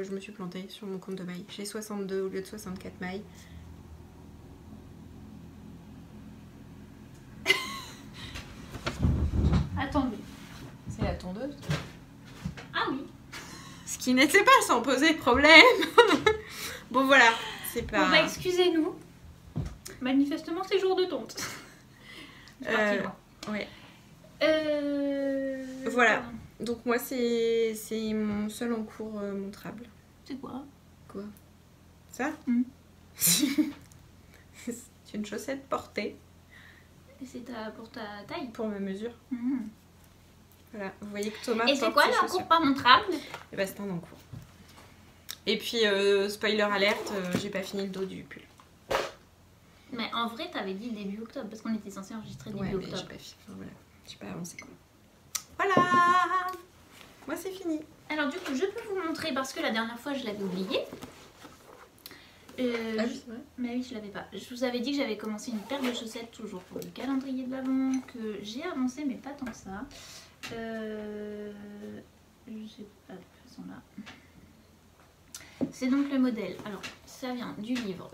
je me suis plantée sur mon compte de mailles. J'ai 62 au lieu de 64 mailles. Attendez. C'est la tondeuse. Ah oui. Ce qui n'était pas sans poser problème. Bon voilà, c'est pas... Bon bah excusez-nous. Manifestement c'est jour de tonte. Ouais. Voilà. Donc moi c'est mon seul encours montrable. C'est quoi? Quoi? Ça? C'est une chaussette portée. Et c'est pour ta taille? Pour ma mesure. Voilà, vous voyez que Thomas... Et c'est quoi l'encours pas montrable? Et bah c'est un encours. Et puis spoiler alerte, j'ai pas fini le dos du pull. Mais en vrai t'avais dit début octobre parce qu'on était censé enregistrer début octobre. J'ai pas fini, enfin, voilà, j'ai pas avancé quoi. Voilà. Moi c'est fini. Alors du coup je peux vous montrer parce que la dernière fois je l'avais oublié. Ah oui, c'est vrai. Mais oui, je l'avais pas. Je vous avais dit que j'avais commencé une paire de chaussettes toujours pour le calendrier de l'Avent, que j'ai avancé mais pas tant que ça. Je sais pas de toute façon là. C'est donc le modèle. Alors ça vient du livre,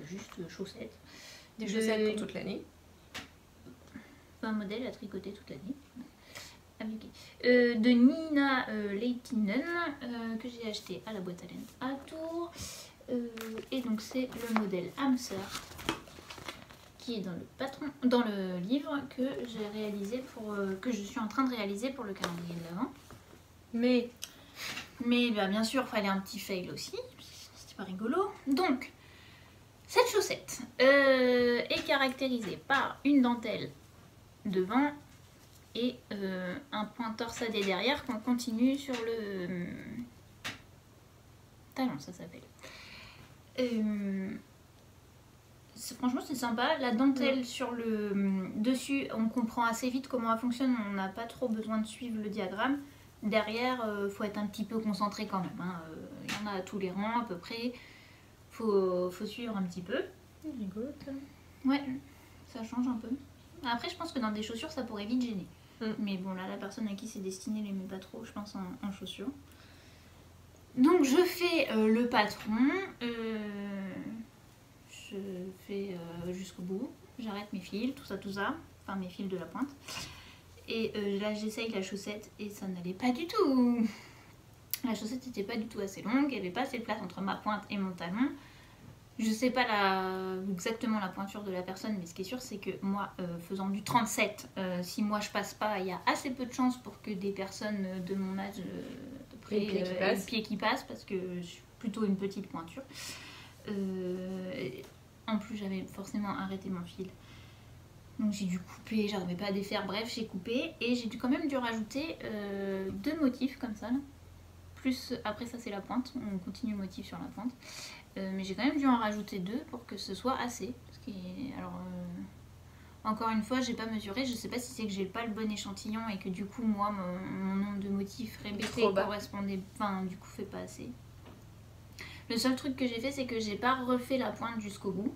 juste chaussettes. Des chaussettes pour toute l'année. Un modèle à tricoter toute l'année. De Nina Leitinen que j'ai acheté à la boîte à laine à Tours. Et donc c'est le modèle âme sœur qui est dans le livre que j'ai réalisé que je suis en train de réaliser pour le calendrier de l'Avent. Mais bien sûr il fallait un petit fail aussi, c'était pas rigolo. Donc cette chaussette est caractérisée par une dentelle devant et un point torsadé derrière qu'on continue sur le talon, ça s'appelle. Franchement c'est sympa, la dentelle sur le dessus, on comprend assez vite comment elle fonctionne, on n'a pas trop besoin de suivre le diagramme. Derrière, faut être un petit peu concentré quand même, hein. Il y en a à tous les rangs à peu près, faut suivre un petit peu. Ouais, ça change un peu. Après je pense que dans des chaussures ça pourrait vite gêner. Mais bon là la personne à qui c'est destiné les met pas trop je pense en chaussures. Donc je fais le patron, je fais jusqu'au bout, j'arrête mes fils, tout ça, enfin mes fils de la pointe. Et là j'essaye la chaussette et ça n'allait pas du tout. La chaussette n'était pas du tout assez longue, il n'y avait pas assez de place entre ma pointe et mon talon. Je sais pas exactement la pointure de la personne, mais ce qui est sûr c'est que moi faisant du 37, si moi je passe pas, il y a assez peu de chances pour que des personnes de mon âge aient le pied qui passe parce que je suis plutôt une petite pointure. En plus j'avais forcément arrêté mon fil. Donc j'ai dû couper, j'arrivais pas à défaire, bref j'ai coupé et j'ai quand même dû rajouter 2 motifs comme ça. Là. Plus après ça c'est la pointe, on continue le motif sur la pointe. Mais j'ai quand même dû en rajouter 2 pour que ce soit assez. Alors, encore une fois, j'ai pas mesuré. Je sais pas si c'est que j'ai pas le bon échantillon et que du coup, moi, mon nombre de motifs répétés correspondait. Enfin, du coup, fait pas assez. Le seul truc que j'ai fait, c'est que j'ai pas refait la pointe jusqu'au bout.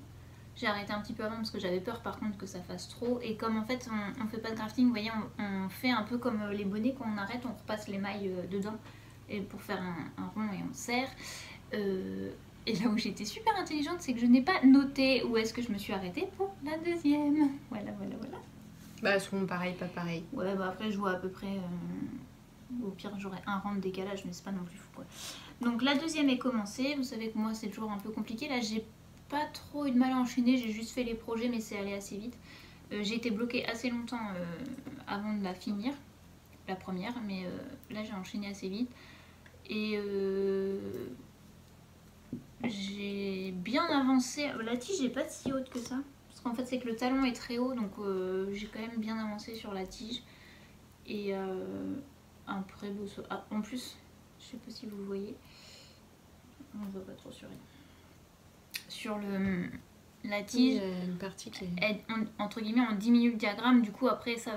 J'ai arrêté un petit peu avant parce que j'avais peur par contre que ça fasse trop. Et comme en fait, on fait pas de grafting, vous voyez, on fait un peu comme les bonnets quand on arrête, on repasse les mailles dedans et pour faire un rond et on serre. Et là où j'étais super intelligente, c'est que je n'ai pas noté où est-ce que je me suis arrêtée pour la deuxième. Voilà. Bah, elles seront pareil, pas pareil. Ouais, bah après, je vois à peu près. Au pire, j'aurais un rang de décalage, mais c'est pas non plus fou quoi. Donc la deuxième est commencée. Vous savez que moi, c'est toujours un peu compliqué. Là, j'ai pas trop eu de mal à enchaîner. J'ai juste fait les projets, mais c'est allé assez vite. J'ai été bloquée assez longtemps avant de la finir, la première, mais là, j'ai enchaîné assez vite. Et. J'ai bien avancé. La tige n'est pas si haute que ça. Parce qu'en fait, c'est que le talon est très haut. Donc, j'ai quand même bien avancé sur la tige. Et un très beau saut. Ah, en plus, je sais pas si vous voyez. On ne voit pas trop sur elle. Sur la tige, il y a une partie qui est... entre guillemets, on diminue le diagramme. Du coup, après, ça.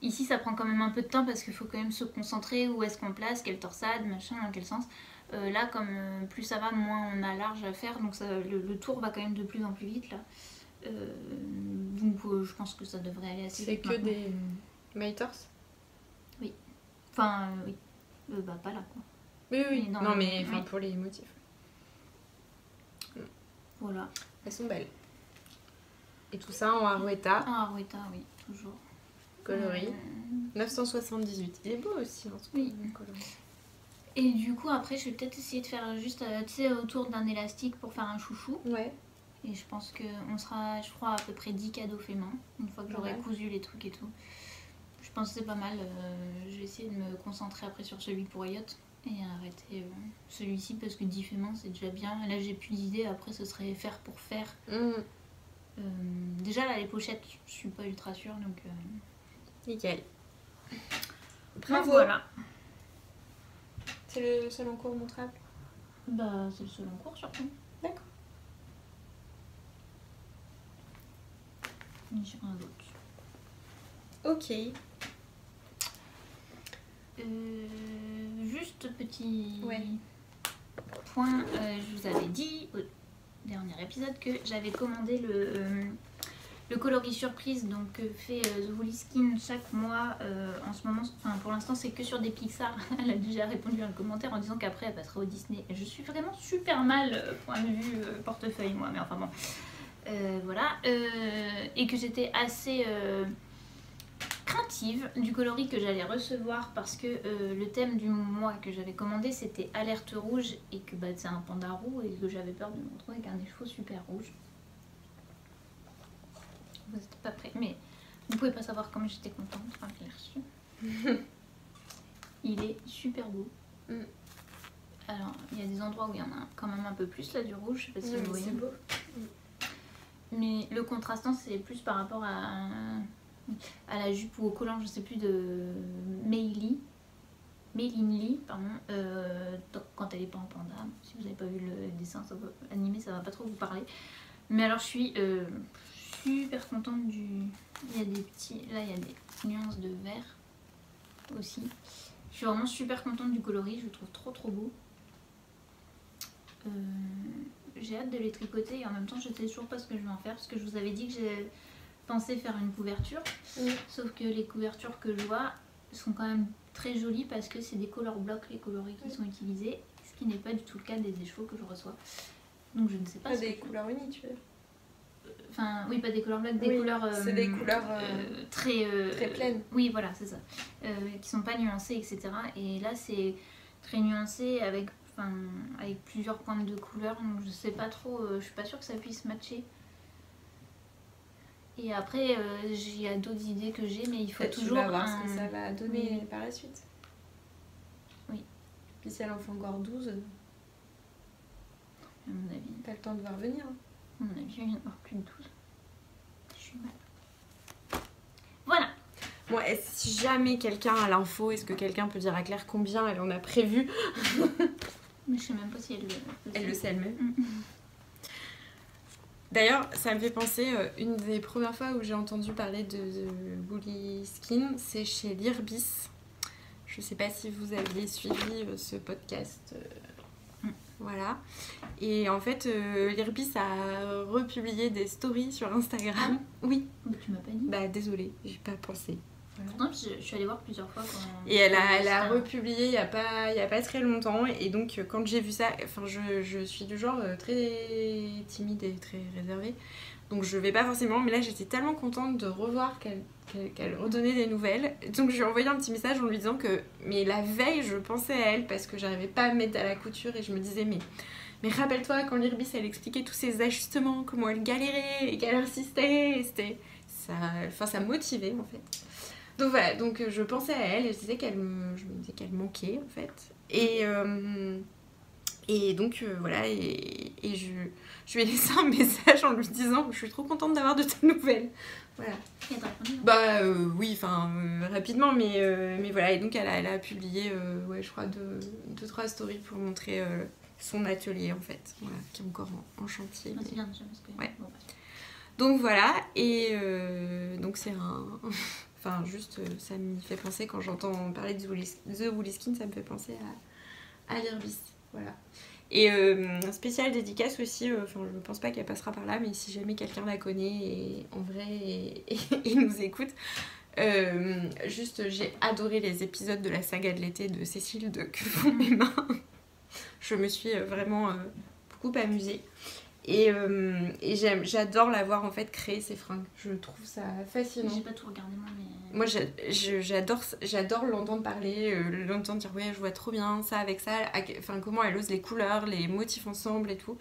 Ici, ça prend quand même un peu de temps parce qu'il faut quand même se concentrer. Où est-ce qu'on place, quelle torsade, machin, dans quel sens. Là, comme plus ça va, moins on a large à faire, donc ça, le tour va quand même de plus en plus vite là. Donc je pense que ça devrait aller assez vite. C'est que des mailles torse ? Oui. Enfin, oui. Bah, pas là quoi. Oui. Non, mais enfin, pour les motifs. Voilà. Elles sont belles. Et tout ça en Arouetta. En Arouetta, oui, toujours. Coloris. 978. Il est beau aussi, hein, ce coloris. Et du coup, après, je vais peut-être essayer de faire juste, tu sais, autour d'un élastique pour faire un chouchou. Ouais. Et je pense qu'on sera, je crois, à peu près 10 cadeaux faits main, une fois que j'aurai cousu les trucs et tout. Je pense que c'est pas mal. Je vais essayer de me concentrer après sur celui pour Elliot et arrêter celui-ci parce que 10 faits main, c'est déjà bien. Et là, j'ai plus d'idées. Après, ce serait faire pour faire. Déjà, là, les pochettes, je suis pas ultra sûre, donc... Nickel. Bravo. Voilà. C'est le seul en cours montrable ? Bah, c'est le seul en cours surtout. D'accord. J'ai rien d'autre. Ok. Juste petit point, je vous avais dit au dernier épisode que j'avais commandé le coloris surprise, donc fait The Woolly Skin chaque mois. En ce moment, enfin pour l'instant c'est que sur des Pixar. Elle a déjà répondu à un commentaire en disant qu'après elle passera au Disney. Je suis vraiment super mal point de vue portefeuille moi, mais enfin bon. Voilà. Et que j'étais assez craintive du coloris que j'allais recevoir parce que le thème du mois que j'avais commandé c'était alerte rouge et que bah, c'est un panda roux et que j'avais peur de me retrouver avec un des chevaux super rouge. Vous n'êtes pas prêts, mais vous pouvez pas savoir comme j'étais contente quand je l'ai reçu. Il est super beau. Alors, il y a des endroits où il y en a quand même un peu plus là du rouge, je sais pas si vous voyez. C'est beau. Mais le contrastant, c'est plus par rapport à à la jupe ou au collant, je sais plus, de Meili Lee, pardon, quand elle est pas en panda. Si vous n'avez pas vu le dessin animé, ça va pas trop vous parler. Mais alors je suis super contente du... Il y a des petits... Là il y a des nuances de vert aussi. Je suis vraiment super contente du coloris, je le trouve trop beau. J'ai hâte de les tricoter et en même temps je sais toujours pas ce que je vais en faire parce que je vous avais dit que j'ai pensé faire une couverture. Sauf que les couvertures que je vois sont quand même très jolies parce que c'est des color blocks, les coloris qui sont utilisés, ce qui n'est pas du tout le cas des écheveaux que je reçois. Donc je ne sais pas. Pas des couleurs unies, tu veux dire? Enfin, oui, pas des color blocks, des couleurs. C'est des couleurs très pleines. Oui, voilà, c'est ça. Qui sont pas nuancées, etc. Et là, c'est très nuancé avec plusieurs pointes de couleur. Donc je sais pas trop, je suis pas sûre que ça puisse matcher. Et après, il y a d'autres idées que j'ai, mais il faut toujours... Tu vas voir ce que ça va donner par la suite. Oui. Puis si elle en fait encore 12, à mon avis... T'as le temps de voir venir. À mon avis, il n'y en aura plus de 12. Je suis mal. Voilà. Bon, et si jamais quelqu'un a l'info, est-ce que quelqu'un peut dire à Claire combien elle en a prévu? Mais je sais même pas si elle le sait. Elle le sait elle-même. D'ailleurs, ça me fait penser, une des premières fois où j'ai entendu parler de Woolly Skin, c'est chez Lirbis. Je sais pas si vous aviez suivi ce podcast. Voilà. Et en fait, Lirbis a republié des stories sur Instagram. Oui. Mais tu m'as pas dit. Bah désolée, j'ai pas pensé. Voilà. Pourtant, je suis allée voir plusieurs fois. Et elle a republié il y a pas très longtemps. Et donc, quand j'ai vu ça, enfin, je suis du genre très timide et très réservée. Donc, je vais pas forcément. Mais là, j'étais tellement contente de revoir qu'elle redonnait des nouvelles. Donc, je lui ai envoyé un petit message en lui disant que... Mais la veille, je pensais à elle parce que j'arrivais pas à me mettre à la couture. Et je me disais, mais rappelle-toi quand Lirbis, elle expliquait tous ses ajustements, comment elle galérait et qu'elle insistait. Et c'était... ça me motivait, en fait. Donc voilà, donc je pensais à elle et je me disais qu'elle manquait en fait. Et donc voilà, et je lui ai laissé un message en lui disant je suis trop contente d'avoir de tes nouvelles. Voilà. Et elle t'a répondu? Bah oui, enfin rapidement, mais voilà, et donc elle a publié, ouais, je crois, 2-3 stories pour montrer son atelier en fait, voilà, qui est encore en chantier. C'est bien déjà parce que... Ouais. Bon, donc voilà, et donc c'est un... Enfin, juste, ça me fait penser, quand j'entends parler de The Woolly Skin, ça me fait penser à Lirbis. Voilà. Et spéciale dédicace aussi, enfin, je ne pense pas qu'elle passera par là, mais si jamais quelqu'un la connaît et, en vrai et nous écoute, juste, j'ai adoré les épisodes de la saga de l'été de Cécile de Que font mes mains. Je me suis vraiment beaucoup amusée. Et j'adore l'avoir en fait créé ces fringues. Je trouve ça fascinant. J'ai pas tout regardé moi, mais... Moi j'adore l'entendre parler, l'entendre dire ouais je vois trop bien ça avec ça, enfin comment elle ose les couleurs, les motifs ensemble et tout.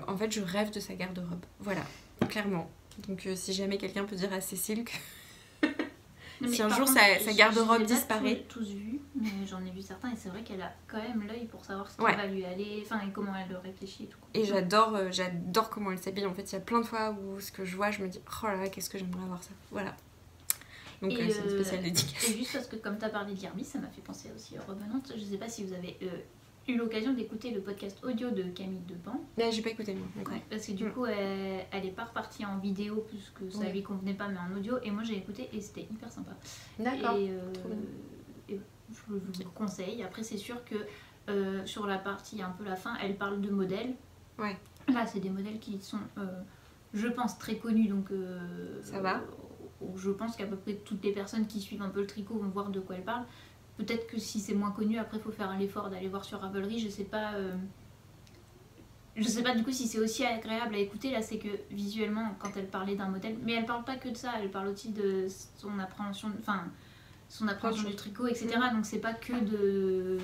En fait je rêve de sa garde-robe, voilà, clairement. Donc si jamais quelqu'un peut dire à Cécile que si un jour sa garde-robe disparaît. Je tous vu, mais j'en ai vu certains et c'est vrai qu'elle a quand même l'œil pour savoir ce qui va lui aller, enfin et comment elle réfléchit et tout. Et j'adore comment elle s'habille. En fait, il y a plein de fois où ce que je vois, je me dis oh là là, qu'est-ce que j'aimerais avoir ça. Voilà. Donc c'est une spéciale dédicace. Et juste parce que comme tu as parlé de Lirbis, ça m'a fait penser aussi à Revenante. Je sais pas si vous avez eu l'occasion d'écouter le podcast audio de Camille Depan. Là, j'ai pas écouté moi. Ouais, parce que du coup, elle est pas repartie en vidéo puisque ça lui convenait pas, mais en audio. Et moi, j'ai écouté et c'était hyper sympa. D'accord. Et je vous le conseille. Après, c'est sûr que sur la partie un peu la fin, elle parle de modèles. Ouais. Là, c'est des modèles qui sont, je pense, très connus. Donc, ça va. Je pense qu'à peu près toutes les personnes qui suivent un peu le tricot vont voir de quoi elle parle. Peut-être que si c'est moins connu, après il faut faire l'effort d'aller voir sur Ravelry. Je sais pas du coup si c'est aussi agréable à écouter. Là, c'est que visuellement, quand elle parlait d'un modèle, mais elle parle pas que de ça, elle parle aussi de son appréhension, du tricot, etc. Donc c'est pas que de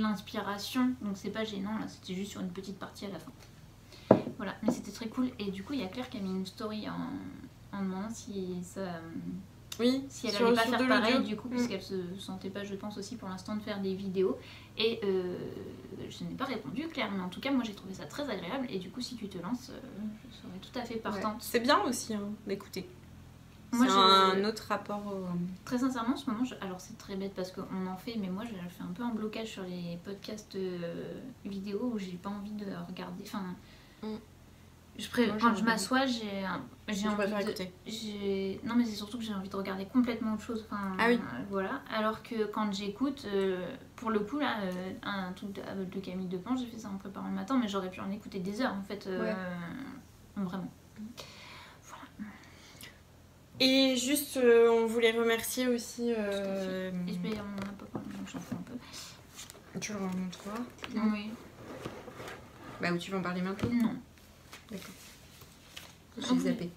l'inspiration, donc c'est pas gênant. Là, c'était juste sur une petite partie à la fin. Voilà, mais c'était très cool. Et du coup, il y a Claire qui a mis une story en demandant si ça... Oui, si elle allait pas faire pareil du coup, puisqu'elle se sentait pas, je pense aussi pour l'instant, de faire des vidéos. Et je n'ai pas répondu, Claire, mais en tout cas moi j'ai trouvé ça très agréable. Et du coup si tu te lances, je serais tout à fait partante. Ouais. C'est bien aussi d'écouter. Moi, c'est un autre rapport au... Très sincèrement, en ce moment, alors c'est très bête parce qu'on en fait, mais moi, je fais un peu un blocage sur les podcasts vidéo où j'ai pas envie de regarder. Enfin, quand je m'assois, j'ai envie écouter. Non, mais c'est surtout que j'ai envie de regarder complètement autre chose. Enfin, ah oui. Voilà. Alors que quand j'écoute, pour le coup, là, un truc de Camille Depan, j'ai fait ça en préparant le matin, mais j'aurais pu en écouter des heures, en fait. Vraiment. Et juste, on voulait remercier aussi... Et on en a pas parlé, donc j'en fous un peu. Tu le remontreras? Oui. Bah, où tu vas en parler maintenant? Non. D'accord. J'ai zappé.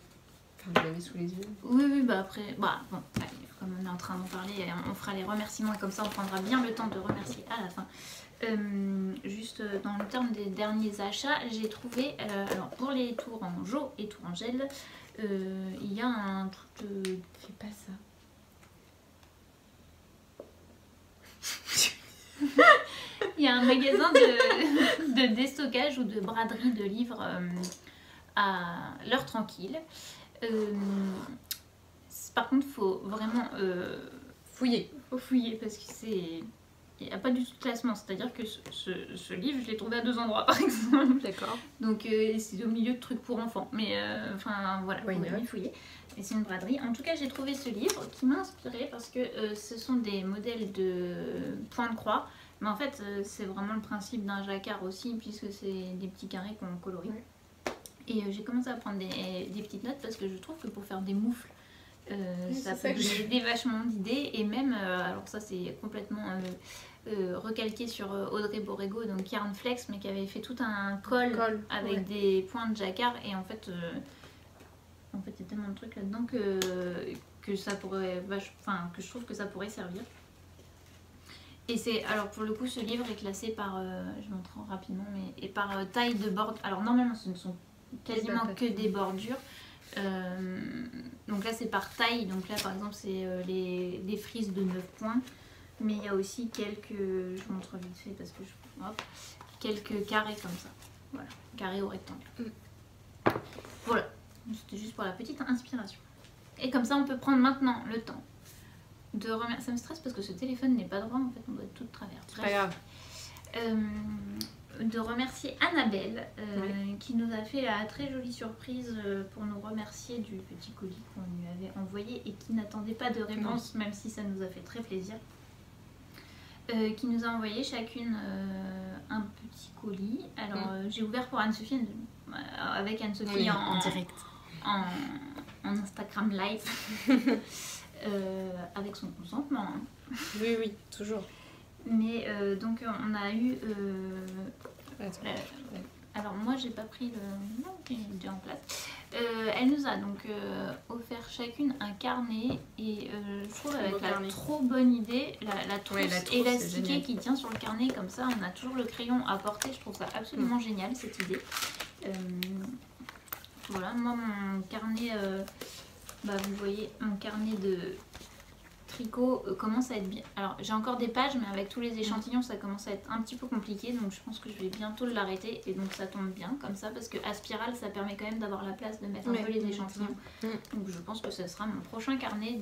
Enfin, je l'avais sous les yeux. Oui, bah après... Bah, bon, allez, comme on est en train d'en parler, on fera les remerciements et comme ça, on prendra bien le temps de remercier à la fin. Juste dans le terme des derniers achats, j'ai trouvé... alors, pour les Tourangeau et Tourangelle... il y a un truc de... Fais pas ça. Il y a un magasin de déstockage ou de braderie de livres à l'heure tranquille. Par contre, faut vraiment fouiller. Faut fouiller parce que c'est... Il n'y a pas du tout de classement, c'est-à-dire que ce livre, je l'ai trouvé à 2 endroits par exemple. D'accord. Donc c'est au milieu de trucs pour enfants. Mais enfin voilà, faut vraiment fouiller. Et c'est une braderie. En tout cas, j'ai trouvé ce livre qui m'a inspirée parce que ce sont des modèles de point de croix. Mais en fait, c'est vraiment le principe d'un jacquard aussi, puisque c'est des petits carrés qu'on colorie. Ouais. Et j'ai commencé à prendre des petites notes parce que je trouve que pour faire des moufles, ça peut aider vachement d'idées. Et même, alors ça c'est complètement recalqué sur Audrey Borrego, donc Yarn Flex, mais qui avait fait tout un col avec des points de jacquard. Et en fait, il y a tellement de trucs là-dedans que ça pourrait, que je trouve que ça pourrait servir. Et c'est, alors pour le coup, ce livre est classé par, je montre rapidement, et par taille de bordure. Alors normalement, ce ne sont quasiment que des bordures. Donc là, c'est par taille. Donc là, par exemple, c'est des frises de 9 points. Mais il y a aussi quelques, je montre vite fait parce que quelques carrés comme ça. Voilà, carrés au rectangle. Voilà, c'était juste pour la petite inspiration. Et comme ça, on peut prendre maintenant le temps de remercier. Ça me stresse parce que ce téléphone n'est pas droit, en fait, on doit être tout de travers. C'est pas grave. De remercier Annabelle qui nous a fait la très jolie surprise pour nous remercier du petit colis qu'on lui avait envoyé et qui n'attendait pas de réponse, même si ça nous a fait très plaisir. Qui nous a envoyé chacune un petit colis. Alors j'ai ouvert pour Anne-Sophie avec Anne-Sophie en direct, en Instagram live. Avec son consentement. Hein. Oui, toujours. Mais donc on a eu... alors moi j'ai pas pris le... Non, il est déjà en place. Elle nous a donc offert chacune un carnet et je trouve avec la trop bonne idée, la trousse élastiquée qui tient sur le carnet comme ça, on a toujours le crayon à porter, je trouve ça absolument génial cette idée. Voilà, moi mon carnet... vous voyez, mon carnet de tricot commence à être bien. Alors j'ai encore des pages, mais avec tous les échantillons, ça commence à être un petit peu compliqué. Donc je pense que je vais bientôt l'arrêter. Et donc ça tombe bien comme ça, parce que à spirale, ça permet quand même d'avoir la place de mettre un peu les échantillons. Donc je pense que ce sera mon prochain carnet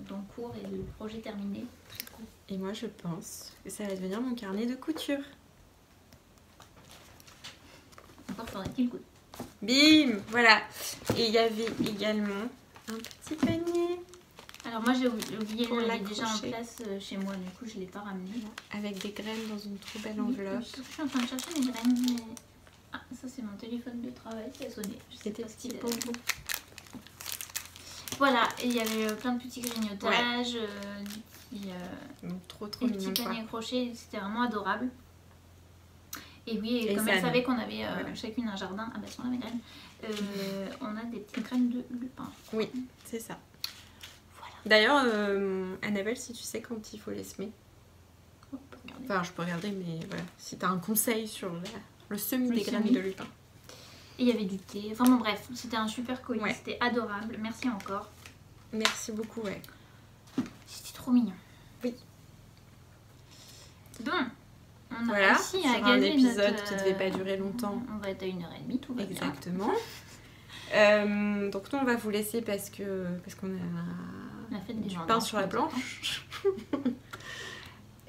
d'encours et de projet terminé. Tricot. Et moi je pense que ça va devenir mon carnet de couture. Encore faudrait-il coudre. Bim, voilà. Et il y avait également un petit panier. Alors moi j'ai oublié, il est déjà en place chez moi, du coup je ne l'ai pas ramené. Avec des graines dans une trop belle enveloppe. Je suis en train de chercher mes graines, mais... Ah, ça c'est mon téléphone de travail qui a sonné. C'était petit bonbon. Voilà, et il y avait plein de petits grignotages, trop des petits paniers crochets, c'était vraiment adorable. Et oui, et comme elle savait qu'on avait chacune un jardin, sur la graine, on a des petites graines de lupin. Oui, c'est ça. Voilà. D'ailleurs, Annabelle, si tu sais quand il faut les semer. Enfin, je peux regarder, mais voilà. Si tu as un conseil sur le semis des graines de lupin. Et il y avait du thé. Enfin bon, bref, c'était un super colis, c'était adorable. Merci encore. Merci beaucoup, C'était trop mignon. Oui. Bon. On a voilà, réussi à gazer un épisode qui ne devait pas durer longtemps. On va être à 1h30, tout va bien. Exactement. Donc nous on va vous laisser parce qu'on La fête des du gens pain sur la planche.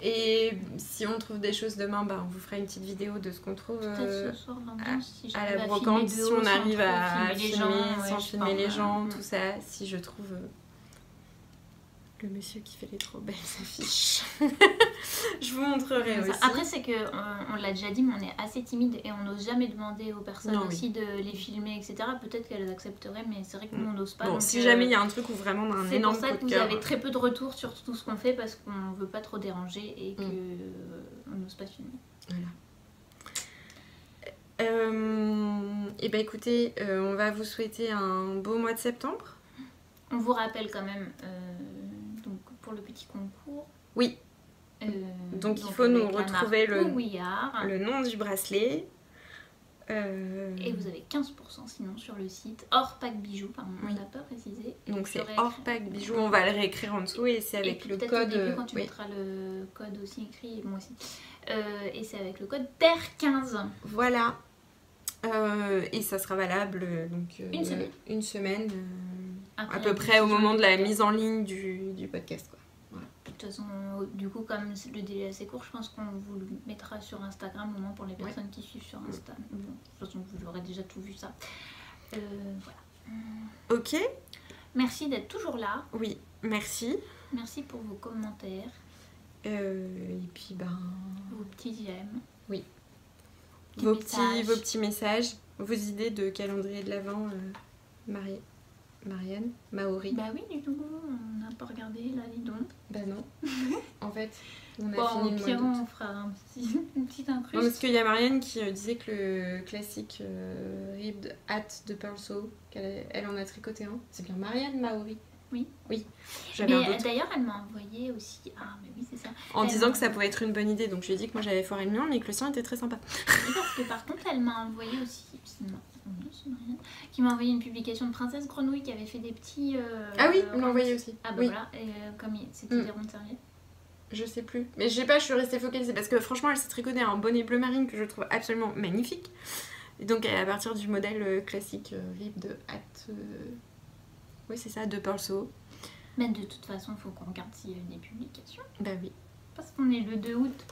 Et si on trouve des choses demain, on vous fera une petite vidéo de ce qu'on trouve Peut-être ce soir si à la brocante, si on arrive à filmer sans filmer les gens, tout ça. Si je trouve le monsieur qui fait les trop belles affiches, je vous montrerai aussi. Après, c'est que on l'a déjà dit, mais on est assez timide et on n'ose jamais demander aux personnes aussi de les filmer, etc. Peut-être qu'elles accepteraient, mais c'est vrai que nous on n'ose pas. Bon, donc, si jamais il y a un truc où vraiment on a un énorme coup de cœur. C'est pour ça que vous avez très peu de retours sur tout ce qu'on fait parce qu'on veut pas trop déranger et que on n'ose pas filmer. Voilà. Et écoutez, on va vous souhaiter un beau mois de septembre. On vous rappelle quand même donc pour le petit concours. Oui. Donc il faut nous retrouver le nom du bracelet. Et vous avez 15% sinon sur le site hors pack bijoux, pardon, on l'a pas précisé. Donc c'est hors pack bijoux, on va le réécrire en dessous et c'est avec le code. Au début, quand tu mettras le code aussi écrit, moi aussi. Et c'est avec le code TER15. Voilà. Et ça sera valable donc une semaine à peu près au moment de la mise en ligne du podcast, quoi. Voilà. De toute façon, du coup, comme le délai est assez court, je pense qu'on vous le mettra sur Instagram au moins pour les personnes qui suivent sur Insta. Bon, de toute façon, vous aurez déjà tout vu ça. Voilà. Ok. Merci d'être toujours là. Oui, merci. Merci pour vos commentaires. Et puis, vos petits j'aime. Oui. Vos petits messages, vos idées de calendrier de l'Avent, Marianne, Maori. Bah oui, du tout, on n'a pas regardé là, dis donc. Bah non. En fait, on a fini le mois d'août. On fera une petite incruste. Non, parce qu'il y a Marianne qui disait que le classique Ribbed Hat de Pearlso, elle en a tricoté un. C'est bien Marianne Maori. Oui. Oui. Mais d'ailleurs, elle m'a envoyé aussi. Ah, mais oui, c'est ça. En disant que ça pouvait être une bonne idée. Donc je lui ai dit que moi j'avais foiré le mien, mais que le sien était très sympa. Oui, parce que par contre, elle m'a envoyé aussi. Qui m'a envoyé une publication de Princesse Grenouille qui avait fait des petits. Ah oui, elle m'a envoyé aussi. Ah bah oui. voilà, comme c'était des ronds de serviette. Je sais plus. Mais je sais pas, je suis restée focalisée parce que franchement, elle s'est tricoté un bonnet bleu marine que je trouve absolument magnifique. Et donc, à partir du modèle classique RIP de Hat. Oui, c'est ça, de Pearlso. Mais de toute façon, il faut qu'on regarde s'il y a eu des publications. Bah oui. Parce qu'on est le 2 août.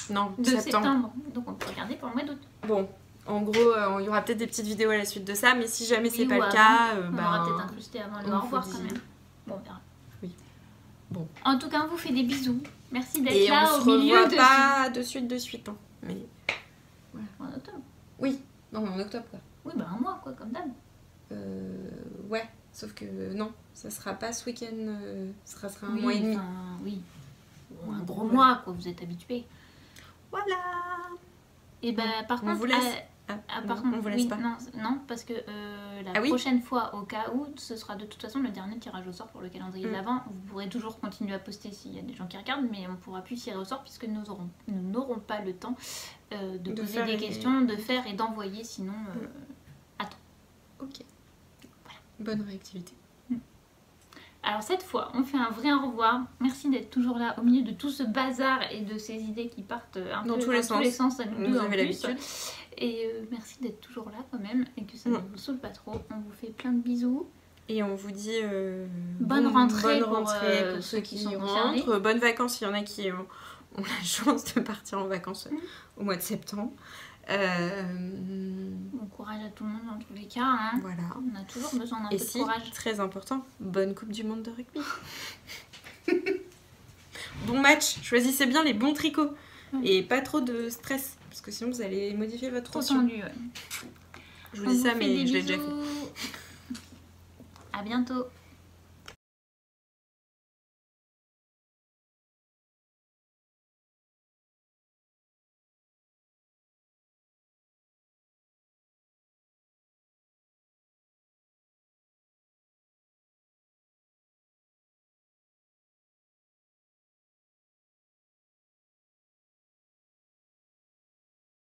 Non, de septembre. Donc, on peut regarder pour le mois d'août. Bon. En gros, il y aura peut-être des petites vidéos à la suite de ça, mais si jamais c'est pas le cas, on aura peut-être incrusté avant le au revoir quand même. Bon, on verra. Oui. Bon. En tout cas, on vous fait des bisous. Merci d'être là au milieu de... Et on se revoit pas de suite, hein. Mais... Voilà. En octobre. Oui. Non, mais en octobre, quoi. Oui, bah un mois, quoi, comme d'hab. Ouais. Sauf que non, ça sera pas ce week-end, ça sera un mois et demi. Oui. Un gros mois, quoi, vous êtes habitués. Voilà. Et bah, par contre... On vous laisse... par contre, on vous laisse pas. Non, parce que la prochaine fois, au cas où, ce sera de toute façon le dernier tirage au sort pour le calendrier de l'Avent. Vous pourrez toujours continuer à poster s'il y a des gens qui regardent, mais on pourra plus tirer au sort puisque nous n'aurons pas le temps de poser des questions, de faire et d'envoyer, sinon attends. Ok. Voilà. Bonne réactivité. Alors cette fois, on fait un vrai au revoir. Merci d'être toujours là au milieu de tout ce bazar et de ces idées qui partent un peu dans tous les sens à nous deux en plus. Et merci d'être toujours là quand même et que ça ne vous saoule pas trop. On vous fait plein de bisous. Et on vous dit bonne rentrée pour ceux qui rentrent. Bonnes vacances, il y en a qui ont la chance de partir en vacances au mois de septembre. Bon courage à tout le monde dans tous les cas. Hein. Voilà. On a toujours besoin d'un peu de courage. Très important, bonne Coupe du Monde de rugby. Bon match, choisissez bien les bons tricots. Et pas trop de stress, parce que sinon vous allez modifier votre tension. Tendu, ouais. Je vous dis ça, mais je l'ai déjà fait. À bientôt.